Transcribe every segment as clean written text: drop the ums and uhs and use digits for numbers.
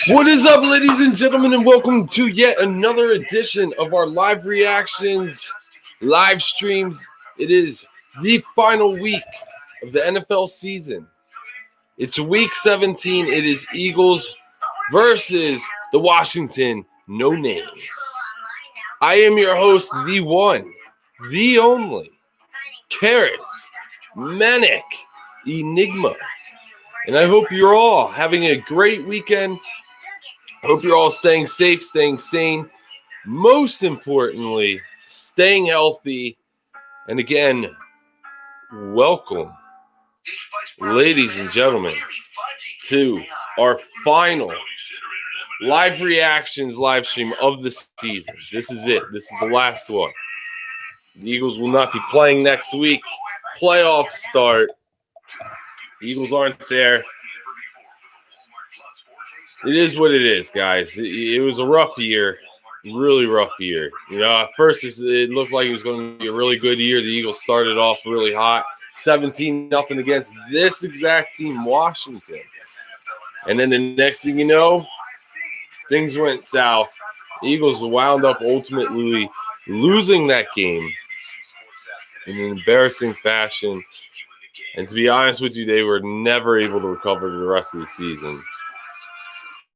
What is up, ladies and gentlemen, and welcome to yet another edition of our live reactions, live streams. It is the final week of the NFL season. It's week 17. It is Eagles versus the Washington No Names. I am your host, the one, the only, Charismatic Enigma. And I hope you're all having a great weekend. I hope you're all staying safe, staying sane. Most importantly, staying healthy. And again, welcome, ladies and gentlemen, to our final live reactions live stream of the season. This is it. This is the last one. The Eagles will not be playing next week. Playoffs start. The Eagles aren't there. It is what it is, guys. It was a rough year, really rough year. You know, at first it looked like it was going to be a really good year. The Eagles started off really hot, 17-0 against this exact team, Washington. And then the next thing you know, things went south. The Eagles wound up ultimately losing that game in an embarrassing fashion. And to be honest with you, they were never able to recover the rest of the season.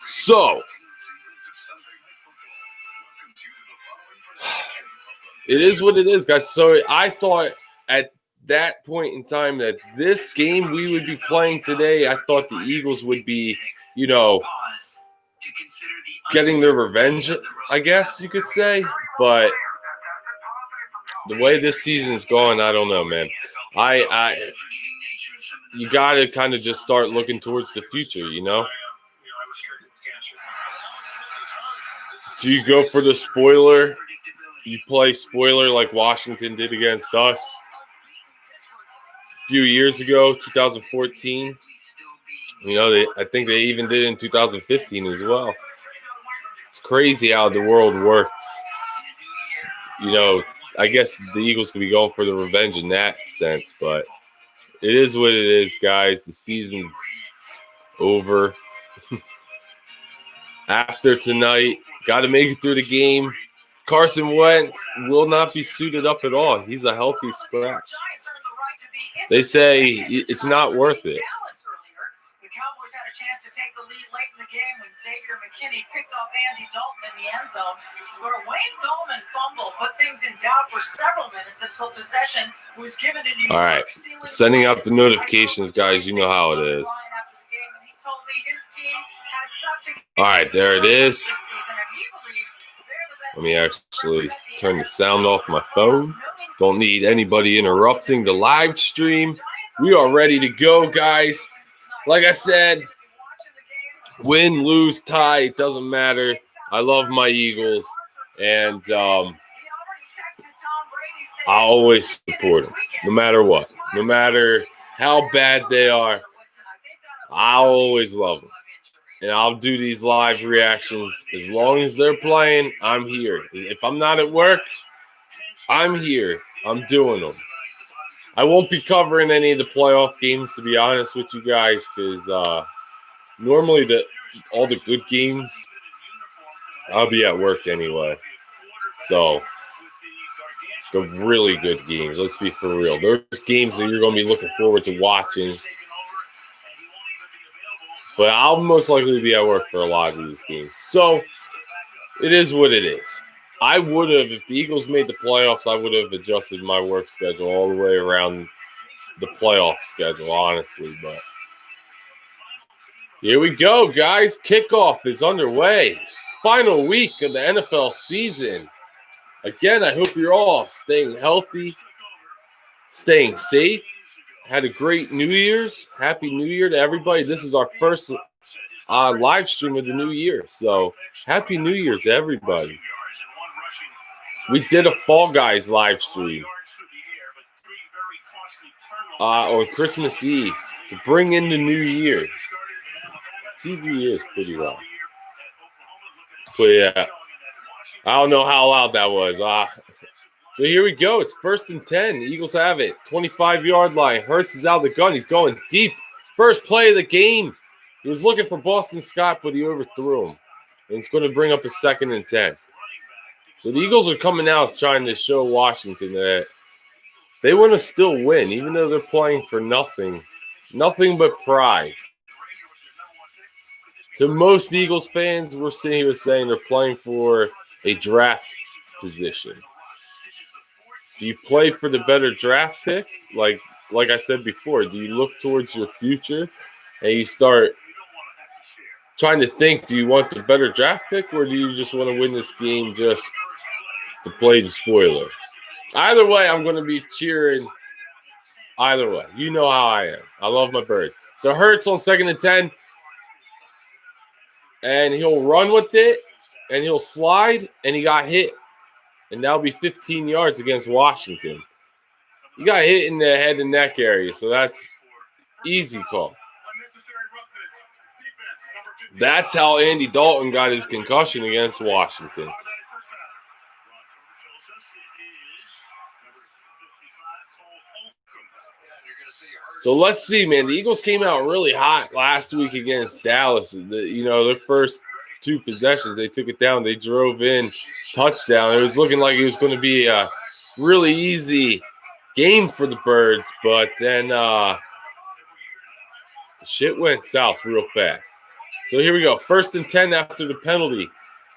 So, it is what it is, guys. So, I thought at that point in time that this game we would be playing today, I thought the Eagles would be, you know, getting their revenge, I guess you could say. But the way this season is going, I don't know, man. You got to kind of just start looking towards the future, you know? Do you go for the spoiler? You play spoiler like Washington did against us a few years ago, 2014. You know, I think they even did it in 2015 as well. It's crazy how the world works. You know, I guess the Eagles could be going for the revenge in that sense, but it is what it is, guys. The season's over. After tonight, got to make it through the game. Carson Wentz will not be suited up at all. He's a healthy scratch. They say it's not worth it. The Cowboys had a chance to take the lead late in the game when Xavier McKinney picked off Andy Dalton in the end zone. But a Wayne Gallman fumble put things in doubt for several minutes until possession was given to New York. All right, sending out the notifications, guys. You know how it is. All right, there it is. Let me actually turn the sound off my phone. Don't need anybody interrupting the live stream. We are ready to go, guys. Like I said, win, lose, tie, it doesn't matter. I love my Eagles, and I'll always support them, no matter what. No matter how bad they are, I'll always love them. And I'll do these live reactions. As long as they're playing, I'm here. If I'm not at work, I'm here. I'm doing them. I won't be covering any of the playoff games, to be honest with you guys, because normally all the good games, I'll be at work anyway. So, the really good games, let's be for real. There's games that you're going to be looking forward to watching. But I'll most likely be at work for a lot of these games. So, it is what it is. I would have, if the Eagles made the playoffs, I would have adjusted my work schedule all the way around the playoff schedule, honestly. But here we go, guys. Kickoff is underway. Final week of the NFL season. Again, I hope you're all staying healthy, staying safe. Had a great New Year's. Happy New Year to everybody. This is our first live stream of the new year. So, Happy New Year to everybody. We did a Fall Guys live stream on Christmas Eve to bring in the new year. TV is pretty loud. But yeah, I don't know how loud that was. So here we go. It's 1st and 10. The Eagles have it. 25-yard line. Hurts is out of the gun. He's going deep First play of the game, he was looking for Boston Scott, but he overthrew him. And it's going to bring up a 2nd and 10. So the Eagles are coming out trying to show Washington that they want to still win, even though they're playing for nothing but pride. To most Eagles fans, we're sitting here saying they're playing for a draft position. Do you play for the better draft pick? Like I said before, do you look towards your future and you start trying to think, do you want the better draft pick or do you just want to win this game just to play the spoiler? Either way, I'm going to be cheering either way. You know how I am. I love my Birds. So Hurts on 2nd and 10. And he'll run with it. And he'll slide. And he got hit. And that'll be 15 yards against Washington. He got hit in the head and neck area. So that's easy call. That's how Andy Dalton got his concussion against Washington. So let's see, man. The Eagles came out really hot last week against Dallas. Their first 2 possessions, they took it down. They drove in, touchdown. It was looking like it was going to be a really easy game for the Birds, but then shit went south real fast. So here we go. 1st and 10 after the penalty.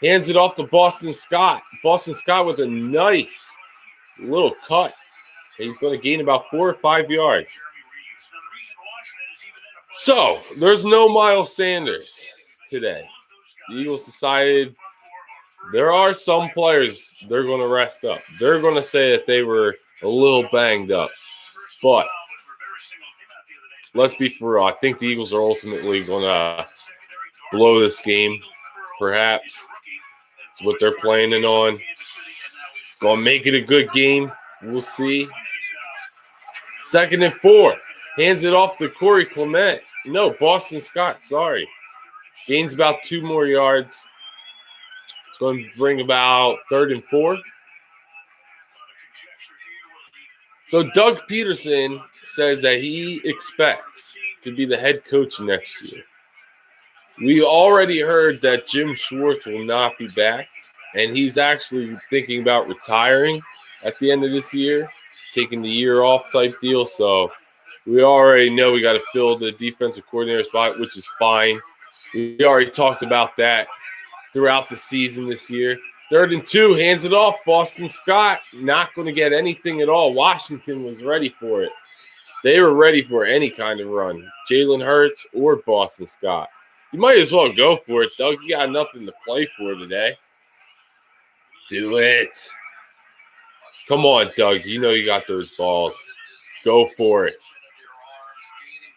Hands it off to Boston Scott. Boston Scott with a nice little cut. He's going to gain about 4 or 5 yards. So, there's no Miles Sanders today. The Eagles decided there are some players they're going to rest up. They're going to say that they were a little banged up. But let's be for real. I think the Eagles are ultimately going to blow this game, perhaps. It's what they're planning on. Going to make it a good game. We'll see. 2nd and 4. Hands it off to Corey Clement. No, Boston Scott, sorry. Gains about 2 more yards. It's going to bring about 3rd and 4. So Doug Peterson says that he expects to be the head coach next year. We already heard that Jim Schwartz will not be back, and he's actually thinking about retiring at the end of this year, taking the year off type deal. So we already know we got to fill the defensive coordinator spot, which is fine. We already talked about that throughout the season this year. 3rd and 2, hands it off. Boston Scott not going to get anything at all. Washington was ready for it. They were ready for any kind of run, Jalen Hurts or Boston Scott. You might as well go for it, Doug. You got nothing to play for today. Do it. Come on, Doug. You know you got those balls. Go for it.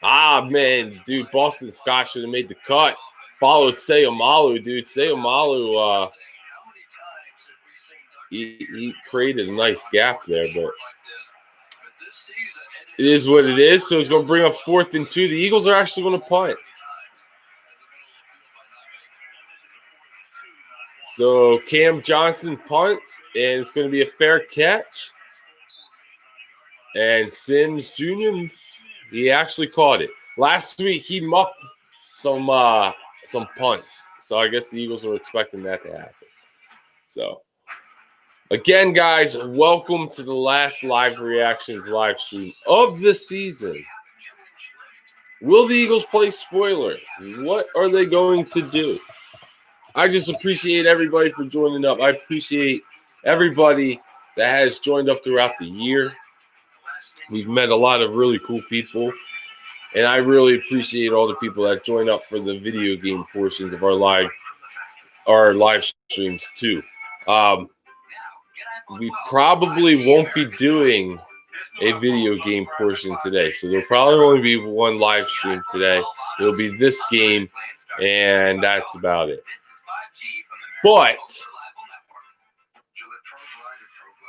Man, dude, Boston Scott should have made the cut. Followed Seumalo, dude. Seumalo, he created a nice gap there, but it is what it is. So it's going to bring up 4th and 2. The Eagles are actually going to punt. So Cam Johnson punts, and it's going to be a fair catch. And Sims Jr., he actually caught it. Last week, he muffed some punts. So I guess the Eagles were expecting that to happen. So, again, guys, welcome to the last live reactions live stream of the season. Will the Eagles play spoiler? What are they going to do? I just appreciate everybody for joining up. I appreciate everybody that has joined up throughout the year. We've met a lot of really cool people, and I really appreciate all the people that join up for the video game portions of our live streams too. We probably won't be doing a video game portion today, so there'll probably only be one live stream today. It'll be this game, and that's about it. But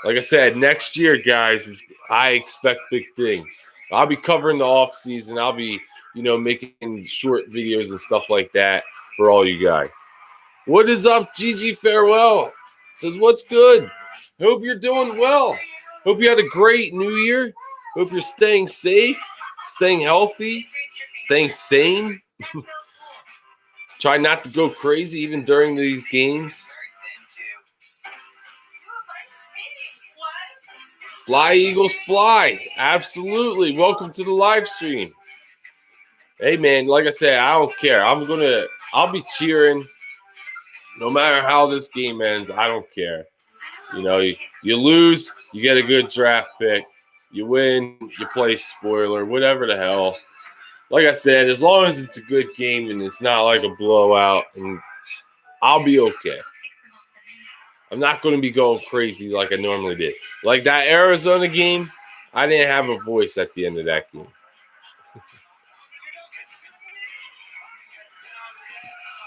like I said, next year, guys, I expect big things. I'll be covering the off season. I'll be, making short videos and stuff like that for all you guys. What is up, Gigi Farewell? Says, what's good? Hope you're doing well. Hope you had a great new year. Hope you're staying safe. staying healthy, staying sane. Try not to go crazy even during these games. Fly, Eagles, fly. Absolutely. Welcome to the live stream. Hey, man, like I said, I don't care. I'll be cheering no matter how this game ends. I don't care. You know, you lose, you get a good draft pick. You win, you play spoiler, whatever the hell. Like I said, as long as it's a good game and it's not like a blowout, and I'll be okay. I'm not going to be going crazy like I normally did. Like that Arizona game, I didn't have a voice at the end of that game.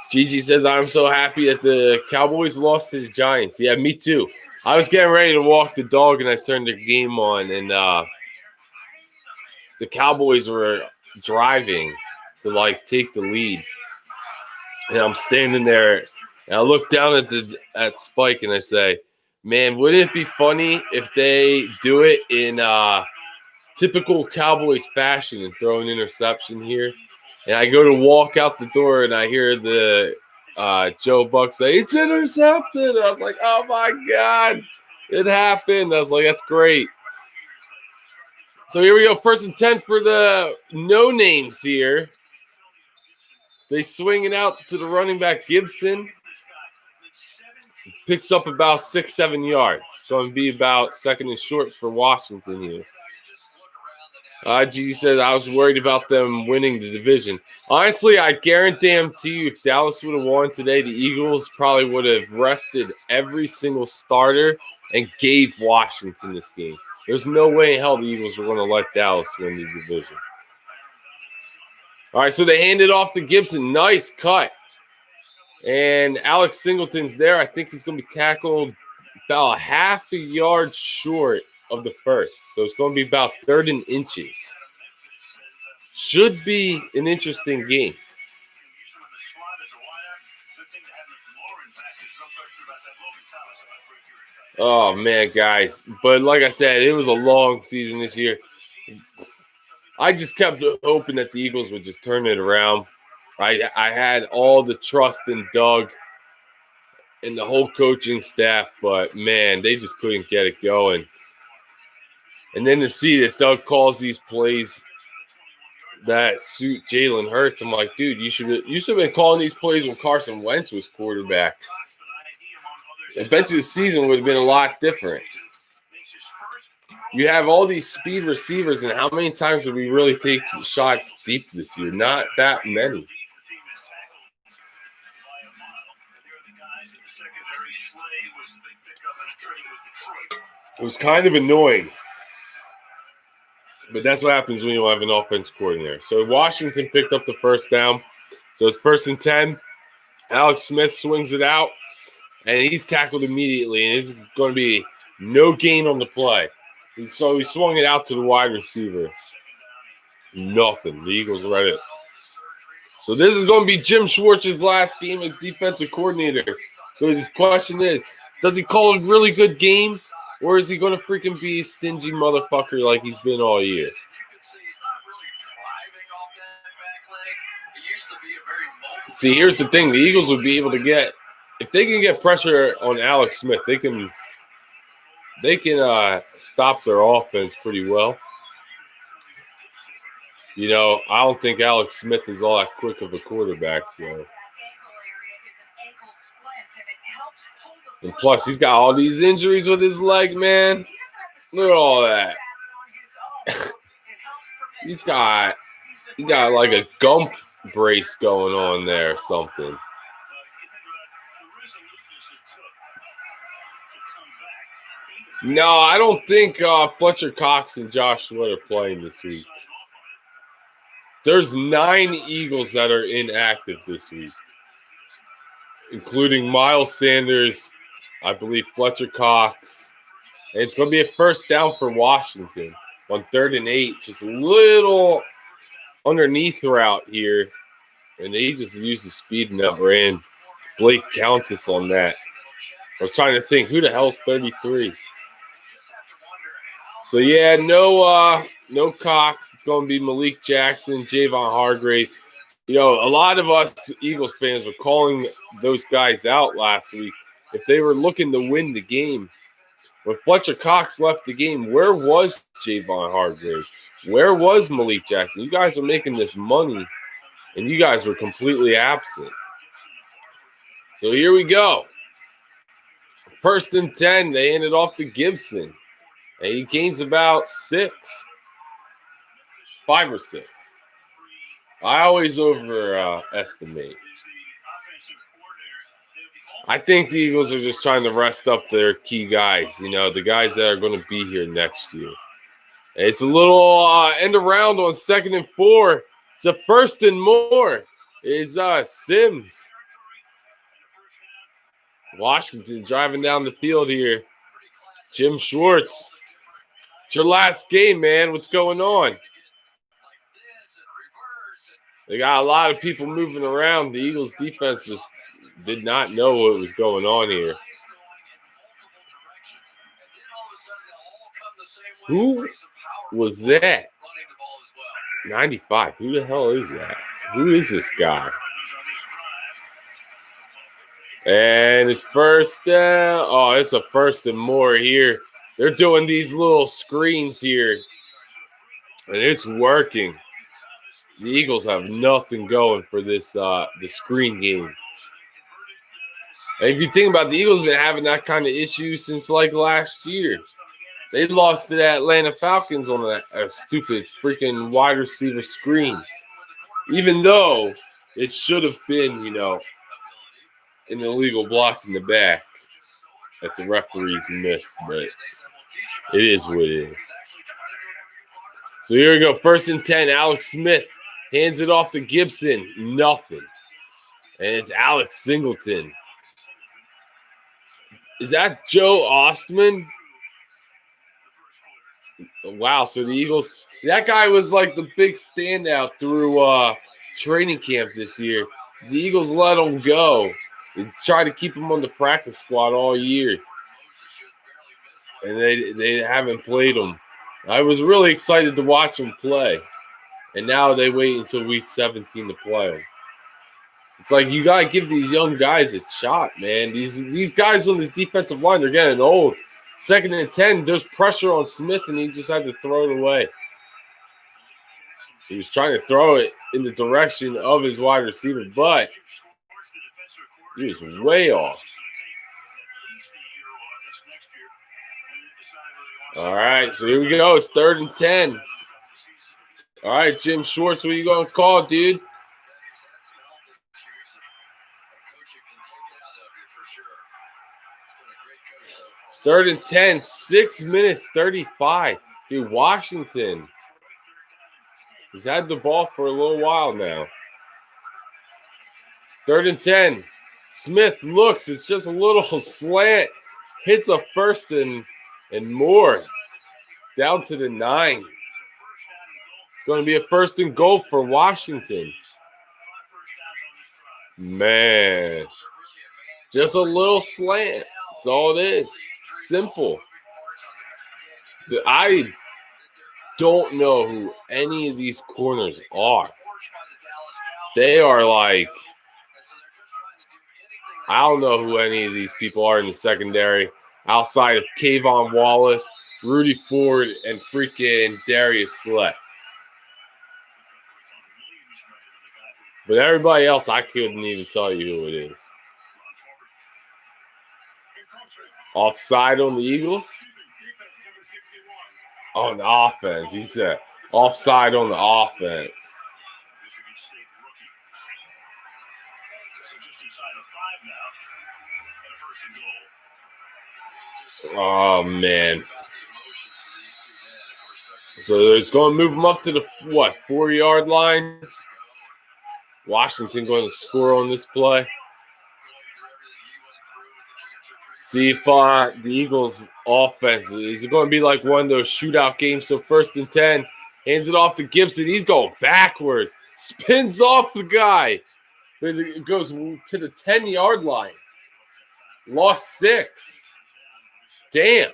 Gigi says, I'm so happy that the Cowboys lost to the Giants. Yeah, me too. I was getting ready to walk the dog, and I turned the game on, and the Cowboys were driving to, like, take the lead. And I'm standing there, and I look down at Spike, and I say, man, wouldn't it be funny if they do it in typical Cowboys fashion and throw an interception here? And I go to walk out the door, and I hear the Joe Buck say, it's intercepted. I was like, oh, my God, it happened. I was like, that's great. So here we go, 1st and 10 for the no-names here. They swing it out to the running back, Gibson. Picks up about 6-7 yards. It's going to be about 2nd and short for Washington here. Gigi says, I was worried about them winning the division. Honestly, I guarantee you if Dallas would have won today, the Eagles probably would have rested every single starter and gave Washington this game. There's no way in hell the Eagles were going to let Dallas win the division. All right, so they hand it off to Gibson. Nice cut. And Alex Singleton's there. I think he's going to be tackled about a half a yard short of the first. So it's going to be about 3rd and inches. Should be an interesting game. Oh, man, guys. But like I said, it was a long season this year. I just kept hoping that the Eagles would just turn it around. I had all the trust in Doug and the whole coaching staff, but, man, they just couldn't get it going. And then to see that Doug calls these plays that suit Jalen Hurts, I'm like, dude, you should have been calling these plays when Carson Wentz was quarterback. Eventually the season would have been a lot different. You have all these speed receivers, and how many times did we really take shots deep this year? Not that many. It was kind of annoying. But that's what happens when you don't have an offense coordinator. So Washington picked up the first down. So it's 1st and 10. Alex Smith swings it out, and he's tackled immediately, and it's going to be no gain on the play. So he swung it out to the wide receiver. Nothing. The Eagles read it. So this is going to be Jim Schwartz's last game as defensive coordinator. So the question is, does he call a really good game, or is he going to freaking be a stingy motherfucker like he's been all year? See, here's the thing. The Eagles would be able to get – if they can get pressure on Alex Smith, they can stop their offense pretty well. You know, I don't think Alex Smith is all that quick of a quarterback. So. And plus, he's got all these injuries with his leg, man. Look at all that. He got like a gump brace going on there or something. No, I don't think Fletcher Cox and Josh Sweat are playing this week. There's 9 Eagles that are inactive this week, including Miles Sanders, I believe Fletcher Cox. And it's going to be a first down for Washington on 3rd and 8. Just a little underneath route here. And they just used the speed and outran Blake Countess on that. I was trying to think, who the hell's 33? So, yeah, no no Cox. It's going to be Malik Jackson, Javon Hargrave. You know, a lot of us Eagles fans were calling those guys out last week. If they were looking to win the game, when Fletcher Cox left the game, where was Javon Hargrave? Where was Malik Jackson? You guys were making this money, and you guys were completely absent. So here we go. 1st and 10, they handed off to Gibson. And he gains about 5 or 6. I always overestimate. I think the Eagles are just trying to rest up their key guys, you know, the guys that are going to be here next year. It's a little end around on 2nd and 4. It's a 1st and more. Is Sims. Washington driving down the field here. Jim Schwartz. It's your last game, man. What's going on? They got a lot of people moving around. The Eagles defense just did not know what was going on here. Who was that? 95. Who the hell is that? Who is this guy? And it's first down. Oh, it's a 1st and more here. They're doing these little screens here, and it's working. The Eagles have nothing going for this the screen game. And if you think about it, the Eagles been having that kind of issue since like last year. They lost to the Atlanta Falcons on a stupid freaking wide receiver screen. Even though it should have been, you know, an illegal block in the back that the referees missed, but it is what it is. So here we go. 1st and 10. Alex Smith hands it off to Gibson. Nothing. And it's Alex Singleton. Is that Joe Ostman? Wow. So the Eagles, that guy was like the big standout through training camp this year. The Eagles let him go. They tried to keep him on the practice squad all year. And they haven't played him. I was really excited to watch him play. And now they wait until week 17 to play him. It's like you got to give these young guys a shot, man. These guys on the defensive line, they're getting old. 2nd and 10, there's pressure on Smith, and he just had to throw it away. He was trying to throw it in the direction of his wide receiver, but he was way off. All right, so here we go. It's 3rd and 10. All right, Jim Schwartz, what are you going to call, dude? Third and 10, 6 minutes, 35. Dude, Washington has had the ball for a little while now. 3rd and 10. Smith looks. It's just a little slant. Hits a 1st and more. Down to the 9. It's going to be a 1st and goal for Washington. Man. Just a little slant. That's all it is. Simple. I don't know who any of these corners are. They are like, I don't know who any of these people are in the secondary outside of Kayvon Wallace, Rudy Ford, and freaking Darius Slett. But everybody else, I couldn't even tell you who it is. Offside on the Eagles? On the offense. He said offside on the offense. Oh, man. So it's going to move them up to the, 4-yard line? Washington going to score on this play. See if the Eagles' offense is it going to be like one of those shootout games. So 1st and 10, hands it off to Gibson. He's going backwards, spins off the guy. It goes to the 10-yard line. Lost 6. Damn.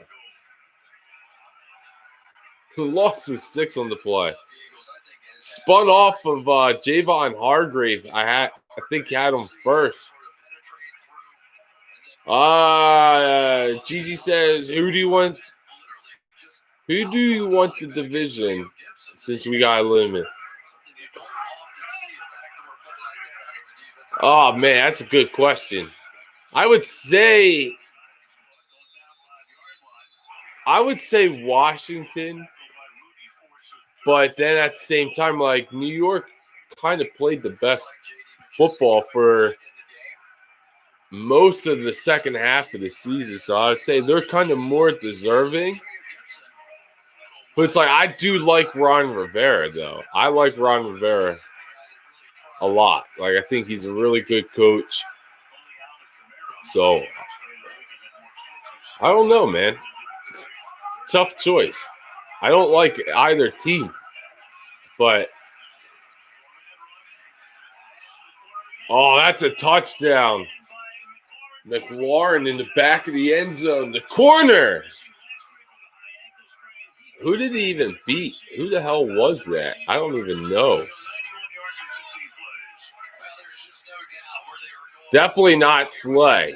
who lost his 6 on the play. Spun off of Javon Hargrave. I think had him first. Gigi says, who do you want the division since we got eliminated? Oh man, that's a good question. I would say Washington, but then at the same time, like New York kind of played the best football for most of the second half of the season. So I would say they're kind of more deserving. But it's like I do like Ron Rivera, though. I like Ron Rivera a lot. Like I think he's a really good coach. So I don't know, man. It's a tough choice. I don't like either team. But oh, that's a touchdown. McLaurin in the back of the end zone. The corner. Who did he even beat? Who the hell was that? I don't even know. Definitely not Slay.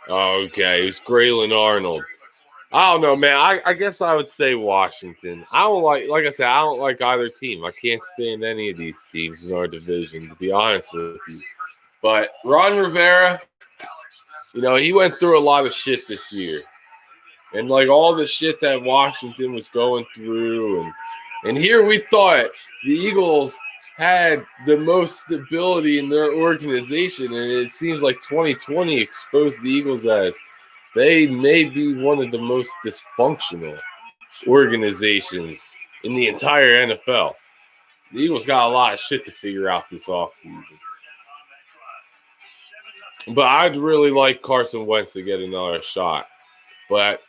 Okay, it was Graylin Arnold. I don't know, man. I guess I would say Washington. I don't like I said, I don't like either team. I can't stand any of these teams in our division, to be honest with you. But Ron Rivera, you know, he went through a lot of shit this year. And like all the shit that Washington was going through. And here we thought the Eagles had the most stability in their organization. And it seems like 2020 exposed the Eagles as they may be one of the most dysfunctional organizations in the entire NFL. The Eagles got a lot of shit to figure out this offseason. But I'd really like Carson Wentz to get another shot. But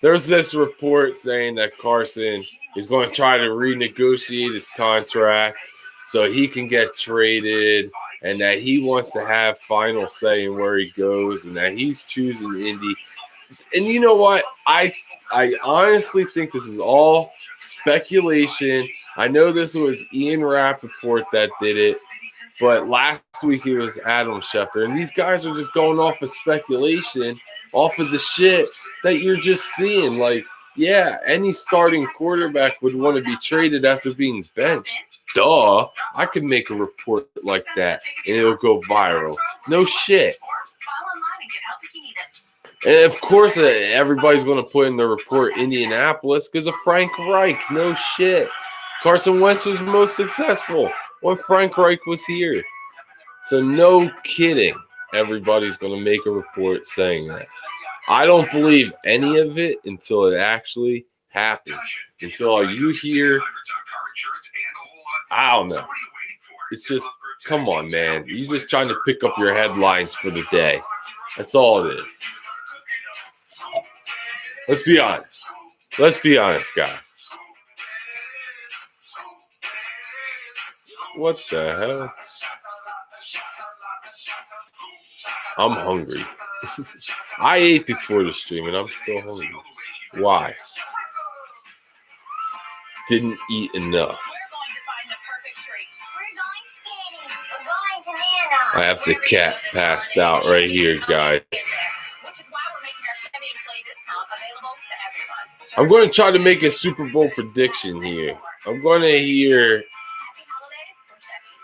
there's this report saying that Carson is going to try to renegotiate his contract so he can get traded and that he wants to have final say in where he goes and that he's choosing Indy. And you know what? I honestly think this is all speculation. I know this was Ian Rappaport that did it, but last week it was Adam Schefter. And these guys are just going off of speculation, off of the shit that you're just seeing. Like, yeah, any starting quarterback would want to be traded after being benched. Duh. I could make a report like that and it'll go viral. No shit. And of course, everybody's going to put in the report Indianapolis because of Frank Reich. No shit. Carson Wentz was most successful when Frank Reich was here. So no kidding. Everybody's going to make a report saying that. I don't believe any of it until it actually happens. Until you hear, I don't know. It's just, come on, man. You're just trying to pick up your headlines for the day. That's all it is. Let's be honest. Let's be honest, guys. What the hell? I'm hungry. I ate before the stream and I'm still hungry. Why? Didn't eat enough. I have the cat passed out right here, guys. I'm going to try to make a Super Bowl prediction here. I'm going to hear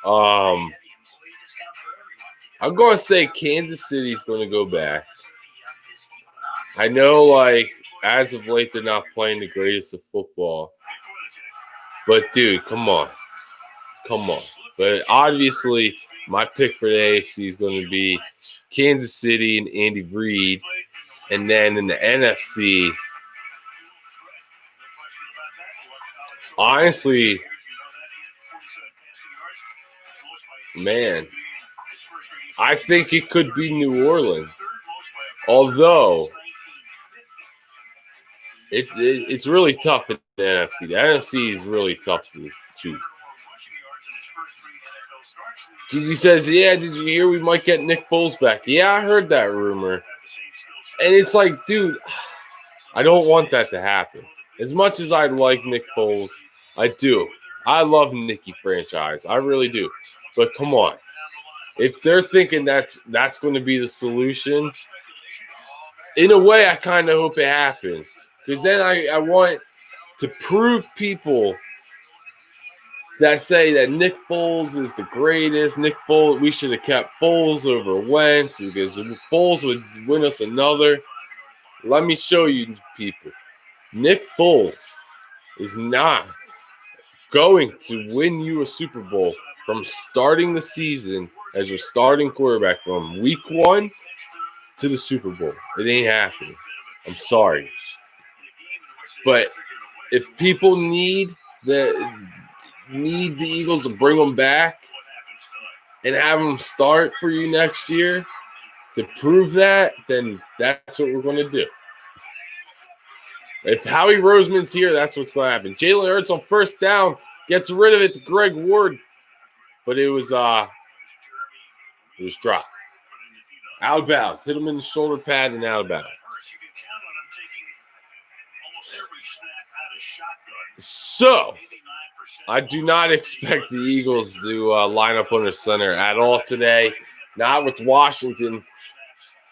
I'm going to say Kansas City is going to go back. I know, like, as of late, they're not playing the greatest of football. But, dude, come on. Come on. But obviously, my pick for the AFC is going to be Kansas City and Andy Reid. And then in the NFC, honestly, man, I think it could be New Orleans. Although, it's really tough in the NFC. The NFC is really tough to choose. Gigi says, yeah, did you hear we might get Nick Foles back? Yeah, I heard that rumor. And it's like, dude, I don't want that to happen. As much as I like Nick Foles, I do. I love Nicky franchise. I really do. But come on. If they're thinking that's going to be the solution, in a way, I kind of hope it happens. Because then I want to prove people that say that Nick Foles is the greatest. Nick Foles, we should have kept Foles over Wentz because Foles would win us another. Let me show you people. Nick Foles is not going to win you a Super Bowl from starting the season as your starting quarterback from week 1 to the Super Bowl. It ain't happening. I'm sorry. But if people need the Eagles to bring them back and have them start for you next year to prove that, then that's what we're going to do. If Howie Roseman's here, that's what's going to happen. Jalen Hurts on first down gets rid of it to Greg Ward, but it was dropped. Out of bounds. Hit him in the shoulder pad and out of bounds. So, I do not expect the Eagles to line up under center at all today. Not with Washington.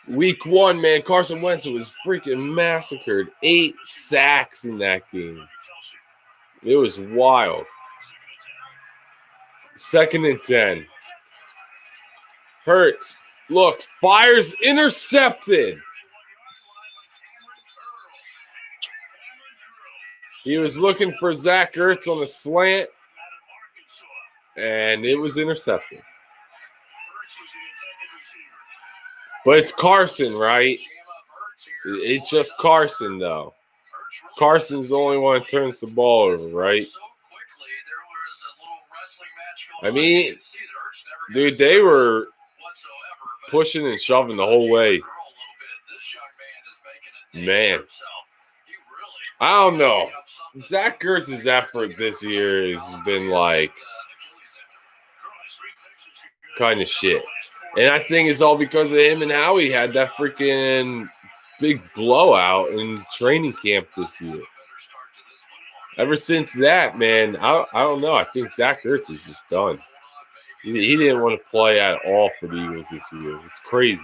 Week 1, man, Carson Wentz was freaking massacred. 8 sacks in that game. It was wild. 2nd and 10. Hurts looks, fires, intercepted. He was looking for Zach Ertz on the slant, and it was intercepted. But it's Carson, right? It's just Carson, though. Carson's the only one that turns the ball over, right? I mean, dude, they were pushing and shoving the whole way. Man. I don't know. Zach Ertz's effort this year has been like kind of shit. And I think it's all because of him and Howie had that freaking big blowout in training camp this year. Ever since that, man, I don't know. I think Zach Ertz is just done. He didn't want to play at all for the Eagles this year. It's crazy.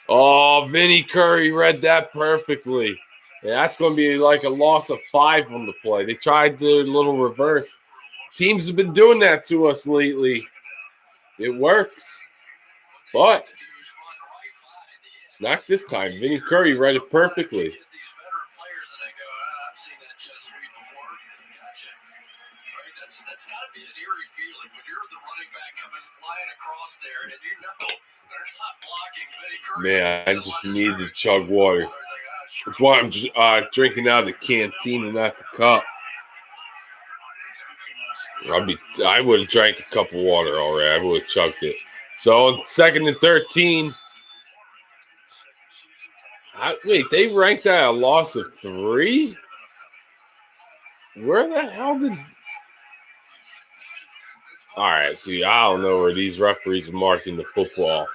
Oh, Vinny Curry read that perfectly. And that's going to be like a loss of 5 on the play. They tried the little reverse. Teams have been doing that to us lately. It works. But not this time. Vinny Curry read it perfectly. Man, I just need to chug water. That's why I'm just drinking out of the canteen and not the cup. I would have drank a cup of water already. I would have chugged it. So on 2nd and 13. Wait, they ranked that a loss of 3? Where the hell did... All right, dude, I don't know where these referees are marking the football.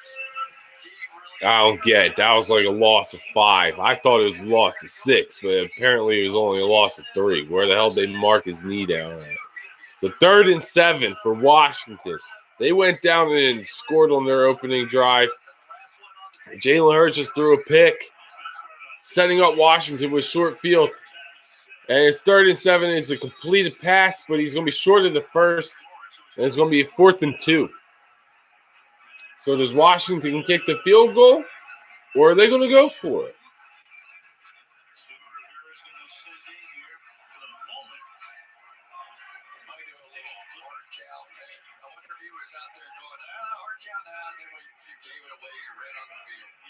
I don't get it. That was like a loss of 5. I thought it was a loss of 6, but apparently it was only a loss of 3. Where the hell did they mark his knee down at? So 3rd and 7 for Washington. They went down and scored on their opening drive. Jalen Hurts just threw a pick, setting up Washington with short field. And it's 3rd and 7. It's a completed pass, but he's going to be short of the first. And it's going to be a 4th and 2. So does Washington kick the field goal, or are they going to go for it?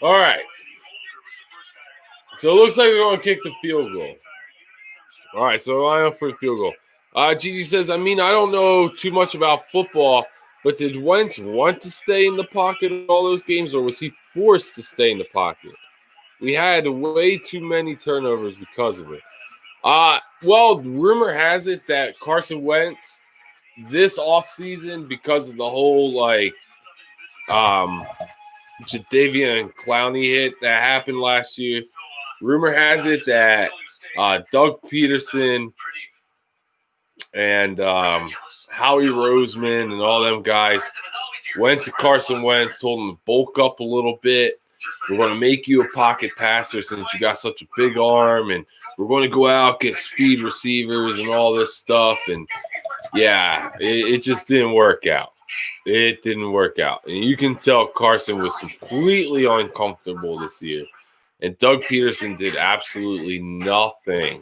All right. So it looks like they're going to kick the field goal. All right, so line up for the field goal. Gigi says, I don't know too much about football, but did Wentz want to stay in the pocket in all those games, or was he forced to stay in the pocket? We had way too many turnovers because of it. Well, rumor has it that Carson Wentz this offseason, because of the whole Jadeveon Clowney hit that happened last year, rumor has it that Doug Peterson and Howie Roseman and all them guys went to Carson Wentz, told him to bulk up a little bit. We're going to make you a pocket passer since you got such a big arm, and we're going to go out, get speed receivers and all this stuff. And, yeah, it just didn't work out. It didn't work out. And you can tell Carson was completely uncomfortable this year. And Doug Peterson did absolutely nothing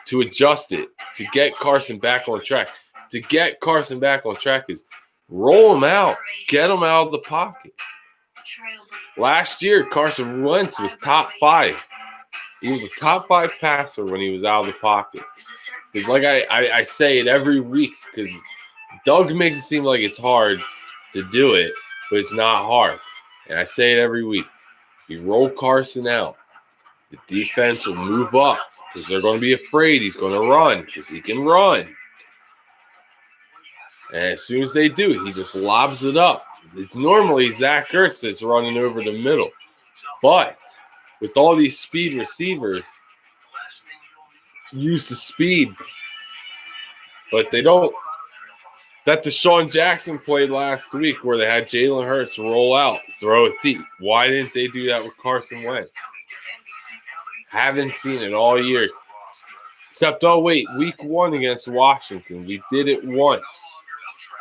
to adjust it, to get Carson back on track. To get Carson back on track is roll him out, get him out of the pocket. Last year, Carson Wentz was top 5. He was a top 5 passer when he was out of the pocket. It's like I say it every week, because Doug makes it seem like it's hard to do it, but it's not hard. And I say it every week. If you roll Carson out, the defense will move up because they're going to be afraid he's going to run because he can run. And as soon as they do, he just lobs it up. It's normally Zach Ertz that's running over the middle. But with all these speed receivers, use the speed. But they don't. That Deshaun Jackson played last week where they had Jalen Hurts roll out, throw it deep. Why didn't they do that with Carson Wentz? Haven't seen it all year. Except, week 1 against Washington, we did it once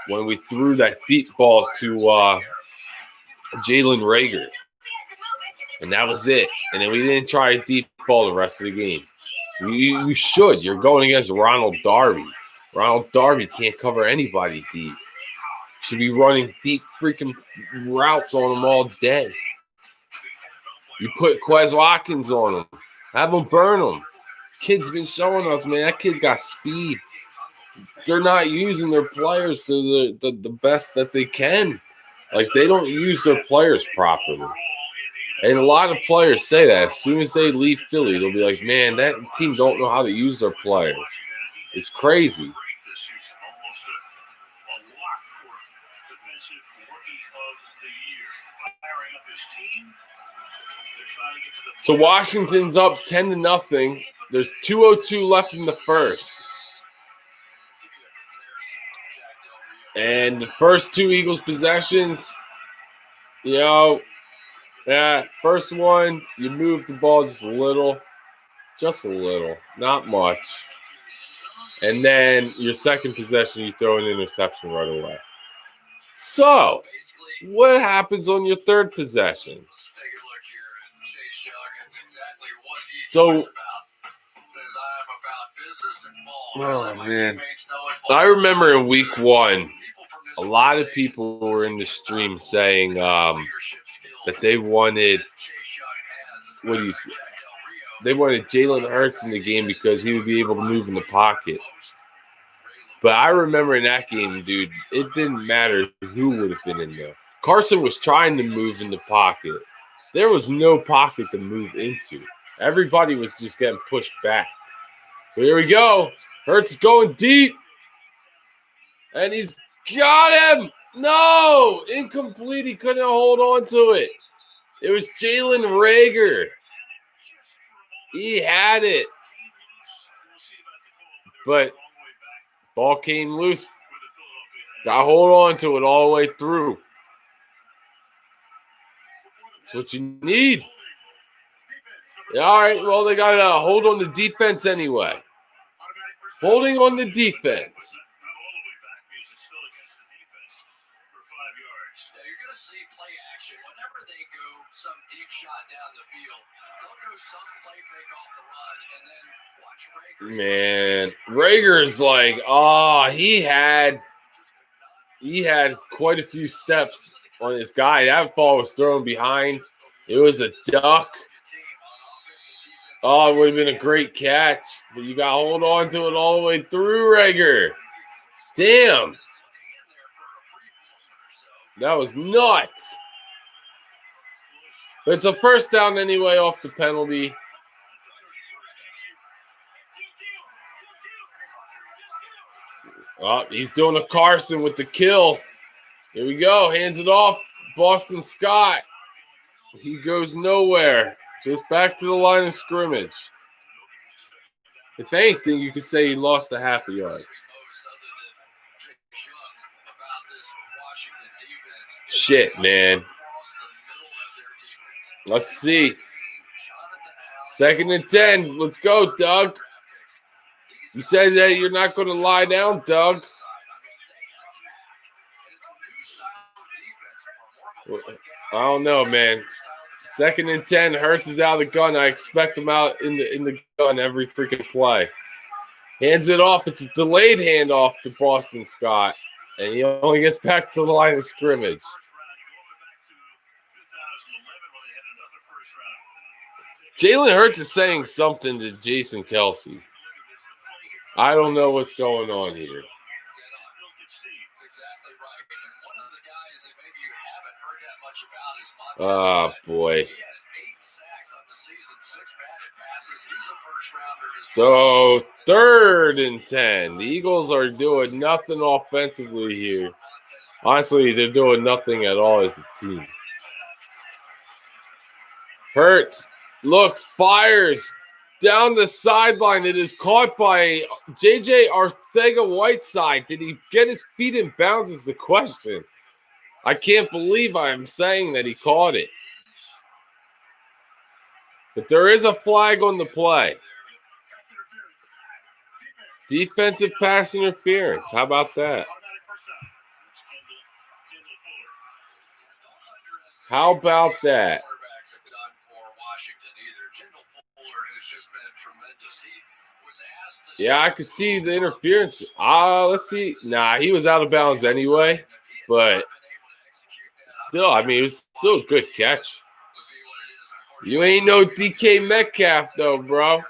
when we threw that deep ball to Jalen Reagor. And that was it. And then we didn't try a deep ball the rest of the game. You should. You're going against Ronald Darby. Ronald Darby can't cover anybody deep. Should be running deep freaking routes on him all day. You put Quez Watkins on him. Have him burn him. Kid's been showing us, man, that kid's got speed. They're not using their players to the best that they can. Like, they don't use their players properly. And a lot of players say that. As soon as they leave Philly, they'll be like, man, that team don't know how to use their players. It's crazy. So Washington's up 10-0. There's 2:02 left in the first. And the first 2 Eagles possessions, first one, you move the ball just a little, not much. And then your second possession, you throw an interception right away. So, what happens on your third possession? So, oh man, I remember in week 1, a lot of people were in the stream saying that they wanted, they wanted Jalen Hurts in the game because he would be able to move in the pocket. But I remember in that game, dude, it didn't matter who would have been in there. Carson was trying to move in the pocket. There was no pocket to move into. Everybody was just getting pushed back. So here we go. Hurts going deep. And he's got him. No, incomplete. He couldn't hold on to it. It was Jalen Reagor. He had it. But ball came loose. Got to hold on to it all the way through. That's what you need. Yeah, all right, well, they got to hold on the defense anyway. Holding on the defense. Man, Reagor's like, he had quite a few steps on this guy. That ball was thrown behind. It was a duck. Oh, it would have been a great catch, but you got to hold on to it all the way through, Reagor. Damn. That was nuts. But it's a first down anyway off the penalty. Oh, he's doing a Carson with the kill. Here we go. Hands it off. Boston Scott. He goes nowhere. Just back to the line of scrimmage. If anything, you could say he lost a half a yard. Shit, man. Let's see. 2nd and 10. Let's go, Doug. You said that you're not going to lie down, Doug. I don't know, man. 2nd and 10. Hurts is out of the gun. I expect him out in the gun every freaking play. Hands it off. It's a delayed handoff to Boston Scott. And he only gets back to the line of scrimmage. Jalen Hurts is saying something to Jason Kelce. I don't know what's going on here. Oh, boy. So, 3rd and 10. The Eagles are doing nothing offensively here. Honestly, they're doing nothing at all as a team. Hurts looks, fires down the sideline. It is caught by J.J. Arcega-Whiteside. Did he get his feet in bounds is the question. I can't believe I'm saying that he caught it. But there is a flag on the play. Defensive pass interference. How about that? How about that? Yeah, I could see the interference. Let's see. Nah, he was out of bounds anyway. But still, I mean, it was still a good catch. You ain't no DK Metcalf, though, bro.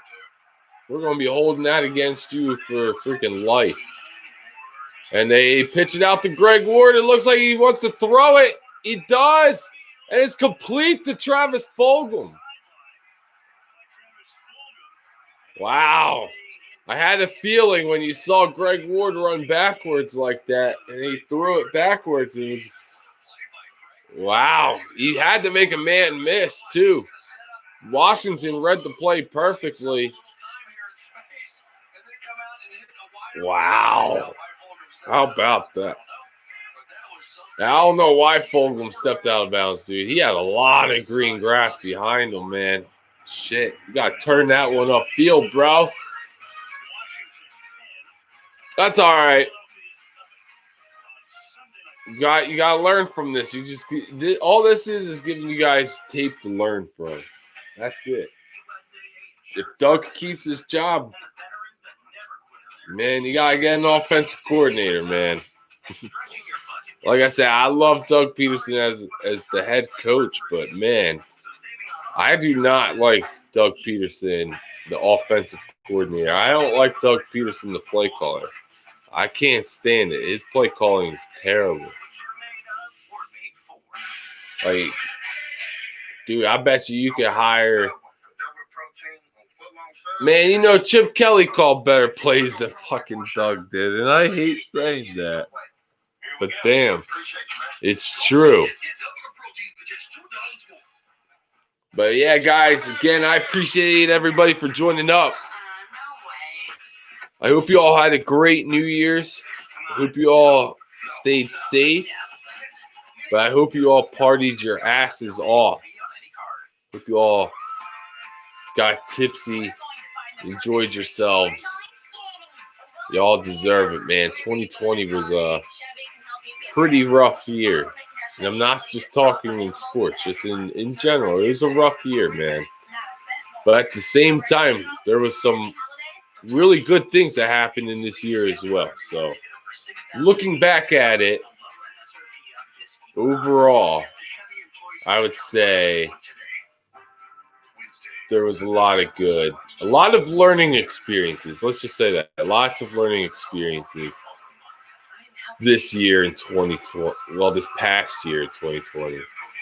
We're going to be holding that against you for freaking life. And they pitch it out to Greg Ward. It looks like he wants to throw it. He does. And it's complete to Travis Fulgham. Wow. I had a feeling when you saw Greg Ward run backwards like that and he threw it backwards. It was, wow. He had to make a man miss, too. Washington read the play perfectly. Wow. How about that? I don't know why Fulgham stepped out of bounds, dude. He had a lot of green grass behind him, man. Shit. You got to turn that one upfield, bro. That's all right. You got to learn from this. You just all this is giving you guys tape to learn from. That's it. If Doug keeps his job, man, you got to get an offensive coordinator, man. Like I said, I love Doug Peterson as the head coach, but, man, I do not like Doug Peterson, the offensive coordinator. I don't like Doug Peterson, the play caller. I can't stand it. His play calling is terrible. Like, dude, I bet you could hire. Man, you know, Chip Kelly called better plays than fucking Doug did, and I hate saying that. But damn, it's true. But yeah, guys, again, I appreciate everybody for joining up. I hope you all had a great New Year's. I hope you all stayed safe. But I hope you all partied your asses off. Hope you all got tipsy, enjoyed yourselves. Y'all deserve it, man. 2020 was a pretty rough year. And I'm not just talking in sports, just in general. It was a rough year, man. But at the same time, there was some really good things that happened in this year as well. So looking back at it, overall, I would say there was a lot of good, a lot of learning experiences. Let's just say that. Lots of learning experiences this year in 2020. Well, this past year in 2020.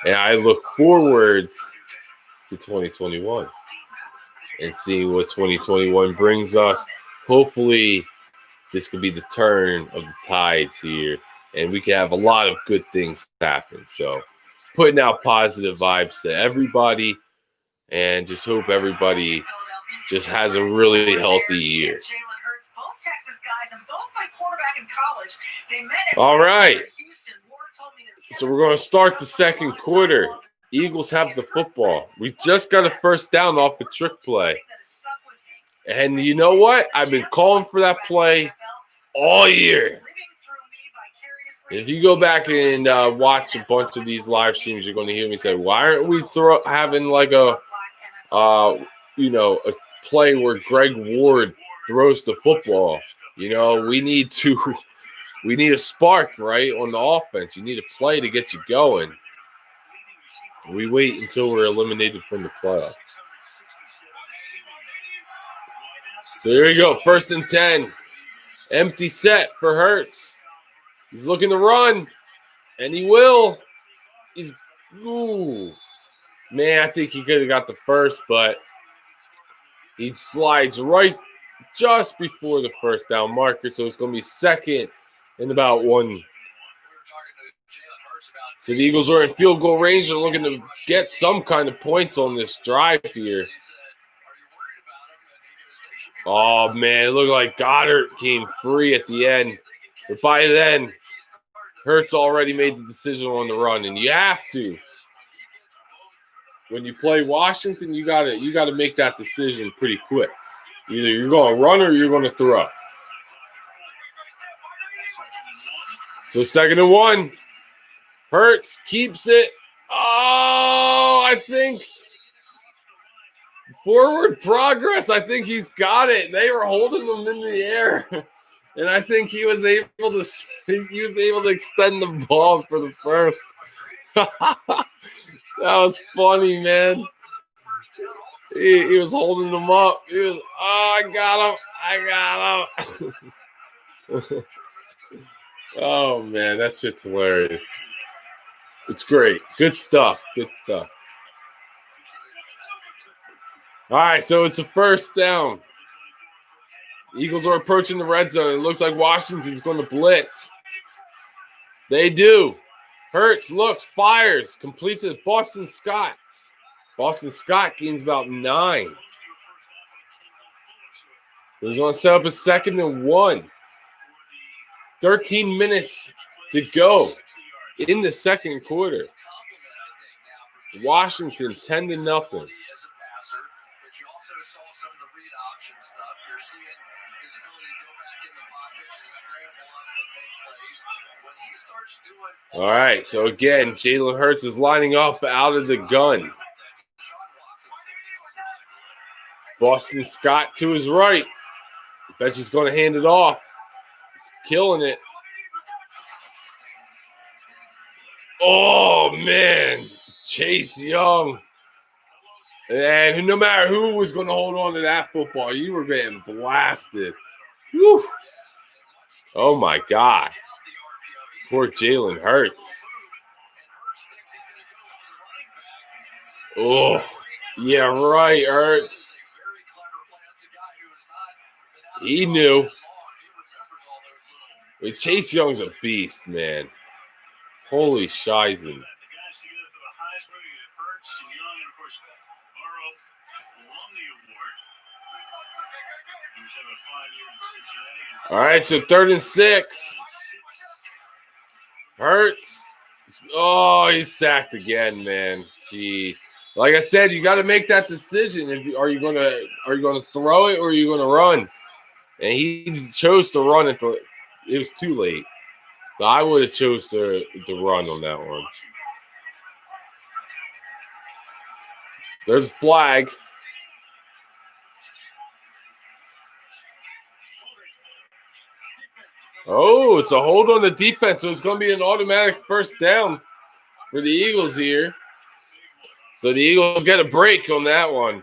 And I look forwards to 2021 and seeing what 2021 brings us. Hopefully this could be the turn of the tides here, and we can have a lot of good things happen. So putting out positive vibes to everybody, and just hope everybody just has a really healthy year. All right. So we're going to start the second quarter. Eagles have the football. We just got a first down off a trick play. And you know what? I've been calling for that play all year. If you go back and watch a bunch of these live streams, you're going to hear me say, why aren't we having like a play where Greg Ward throws the football? We need a spark, right, on the offense. You need a play to get you going. We wait until we're eliminated from the playoffs. So here we go, 1st and 10. Empty set for Hurts. He's looking to run, and he will. Man, I think he could have got the first, but he slides right just before the first down marker, so it's going to be second and about 1. So the Eagles are in field goal range. They're looking to get some kind of points on this drive here. Oh, man, it looked like Goddard came free at the end. But by then, Hurts already made the decision on the run, and you have to. When you play Washington, you gotta make that decision pretty quick. Either you're going to run or you're going to throw. So 2nd and 1. Hurts keeps it. Oh, I think forward progress. I think he's got it. They were holding him in the air, and I think he was able to extend the ball for the first. That was funny, man. He was holding them up. He was, I got him. Oh, man, that shit's hilarious. It's great. Good stuff. All right, so it's a first down. Eagles are approaching the red zone. It looks like Washington's going to blitz. They do. Hurts looks, fires, completes it. Boston Scott. Boston Scott gains about 9. He's going to set up a 2nd and 1. 13 minutes to go in the second quarter. Washington 10-0. All right, so again, Jalen Hurts is lining up out of the gun. Boston Scott to his right. Bet he's going to hand it off. He's killing it. Oh, man. Chase Young. And no matter who was going to hold on to that football, you were getting blasted. Whew. Oh, my God. Poor Jalen Hurts. Oh, yeah, right, Hurts. He knew. Chase Young's a beast, man. Holy shizen. All right, so 3rd and 6. Hurts. Oh, he's sacked again, man. Jeez. Like I said, you got to make that decision. Are you gonna throw it or are you gonna run? And he chose to run it. It was too late. But I would have chose to run on that one. There's a flag. Oh, it's a hold on the defense, so it's going to be an automatic first down for the Eagles here. So the Eagles get a break on that one.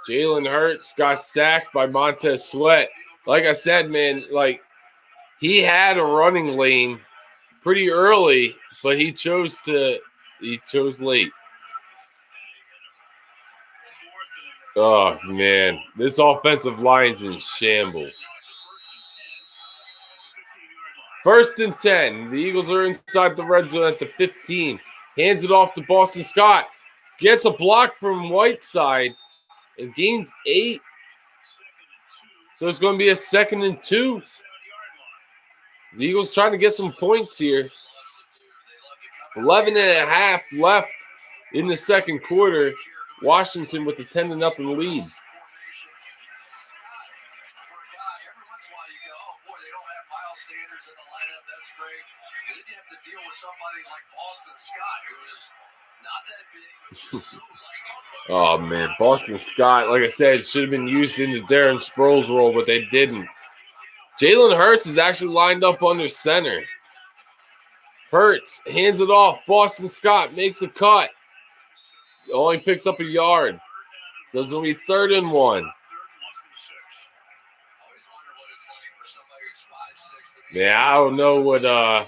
Jalen Hurts got sacked by Montez Sweat. Like I said, man, he had a running lane pretty early, but he chose late. Oh, man. This offensive line's in shambles. 1st and 10. The Eagles are inside the red zone at the 15. Hands it off to Boston Scott. Gets a block from Whiteside and gains 8. So it's going to be a 2nd and 2. The Eagles trying to get some points here. 11 and a half left in the second quarter. Washington with a 10-0 lead. Oh, man. Boston Scott, like I said, should have been used in the Darren Sproles role, but they didn't. Jalen Hurts is actually lined up under center. Hurts hands it off. Boston Scott makes a cut. Only picks up a yard. So it's going to be 3rd and 1. Man, I don't know what I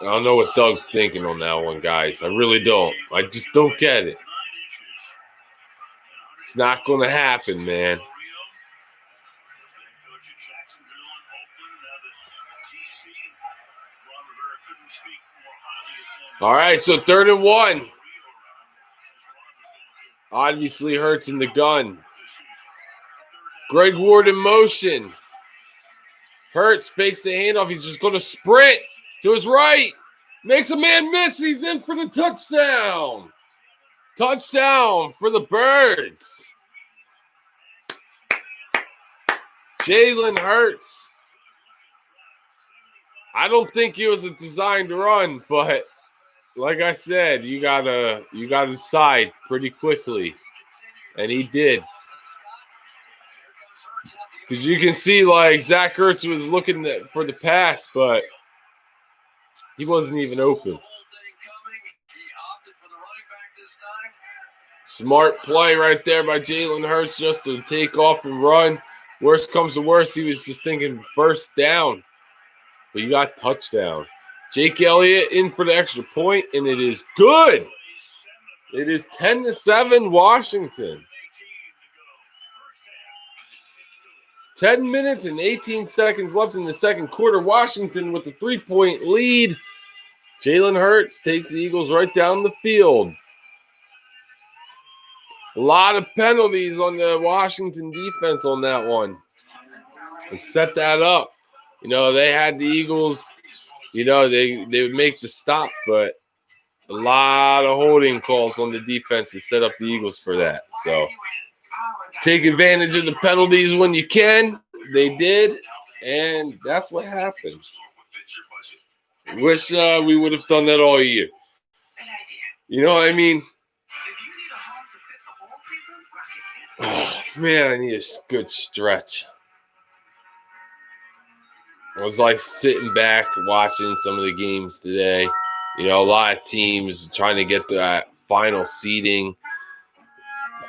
don't know what Doug's thinking on that one, guys. I really don't. I just don't get it. It's not going to happen, man. All right, so 3rd and 1. Obviously, Hurts in the gun. Greg Ward in motion. Hurts fakes the handoff. He's just going to sprint to his right. Makes a man miss. He's in for the touchdown. Touchdown for the Birds. Jalen Hurts. I don't think he was a designed run, but like I said, you gotta decide pretty quickly, and he did. Because you can see, like, Zach Ertz was looking for the pass, but he wasn't even open. Smart play right there by Jalen Hurts just to take off and run. Worst comes to worst, he was just thinking 1st down. But you got touchdown. Jake Elliott in for the extra point, and it is good. It is 10-7 Washington. 10 minutes and 18 seconds left in the second quarter. Washington with a 3-point lead. Jalen Hurts takes the Eagles right down the field. A lot of penalties on the Washington defense on that one. They set that up. You know, they had the Eagles, you know, they would make the stop, but a lot of holding calls on the defense to set up the Eagles for that. So take advantage of the penalties when you can. They did, and that's what happens. Wish we would have done that all year. You know what I mean? Oh, man, I need a good stretch. I was like sitting back watching some of the games today. You know, a lot of teams trying to get that final seeding,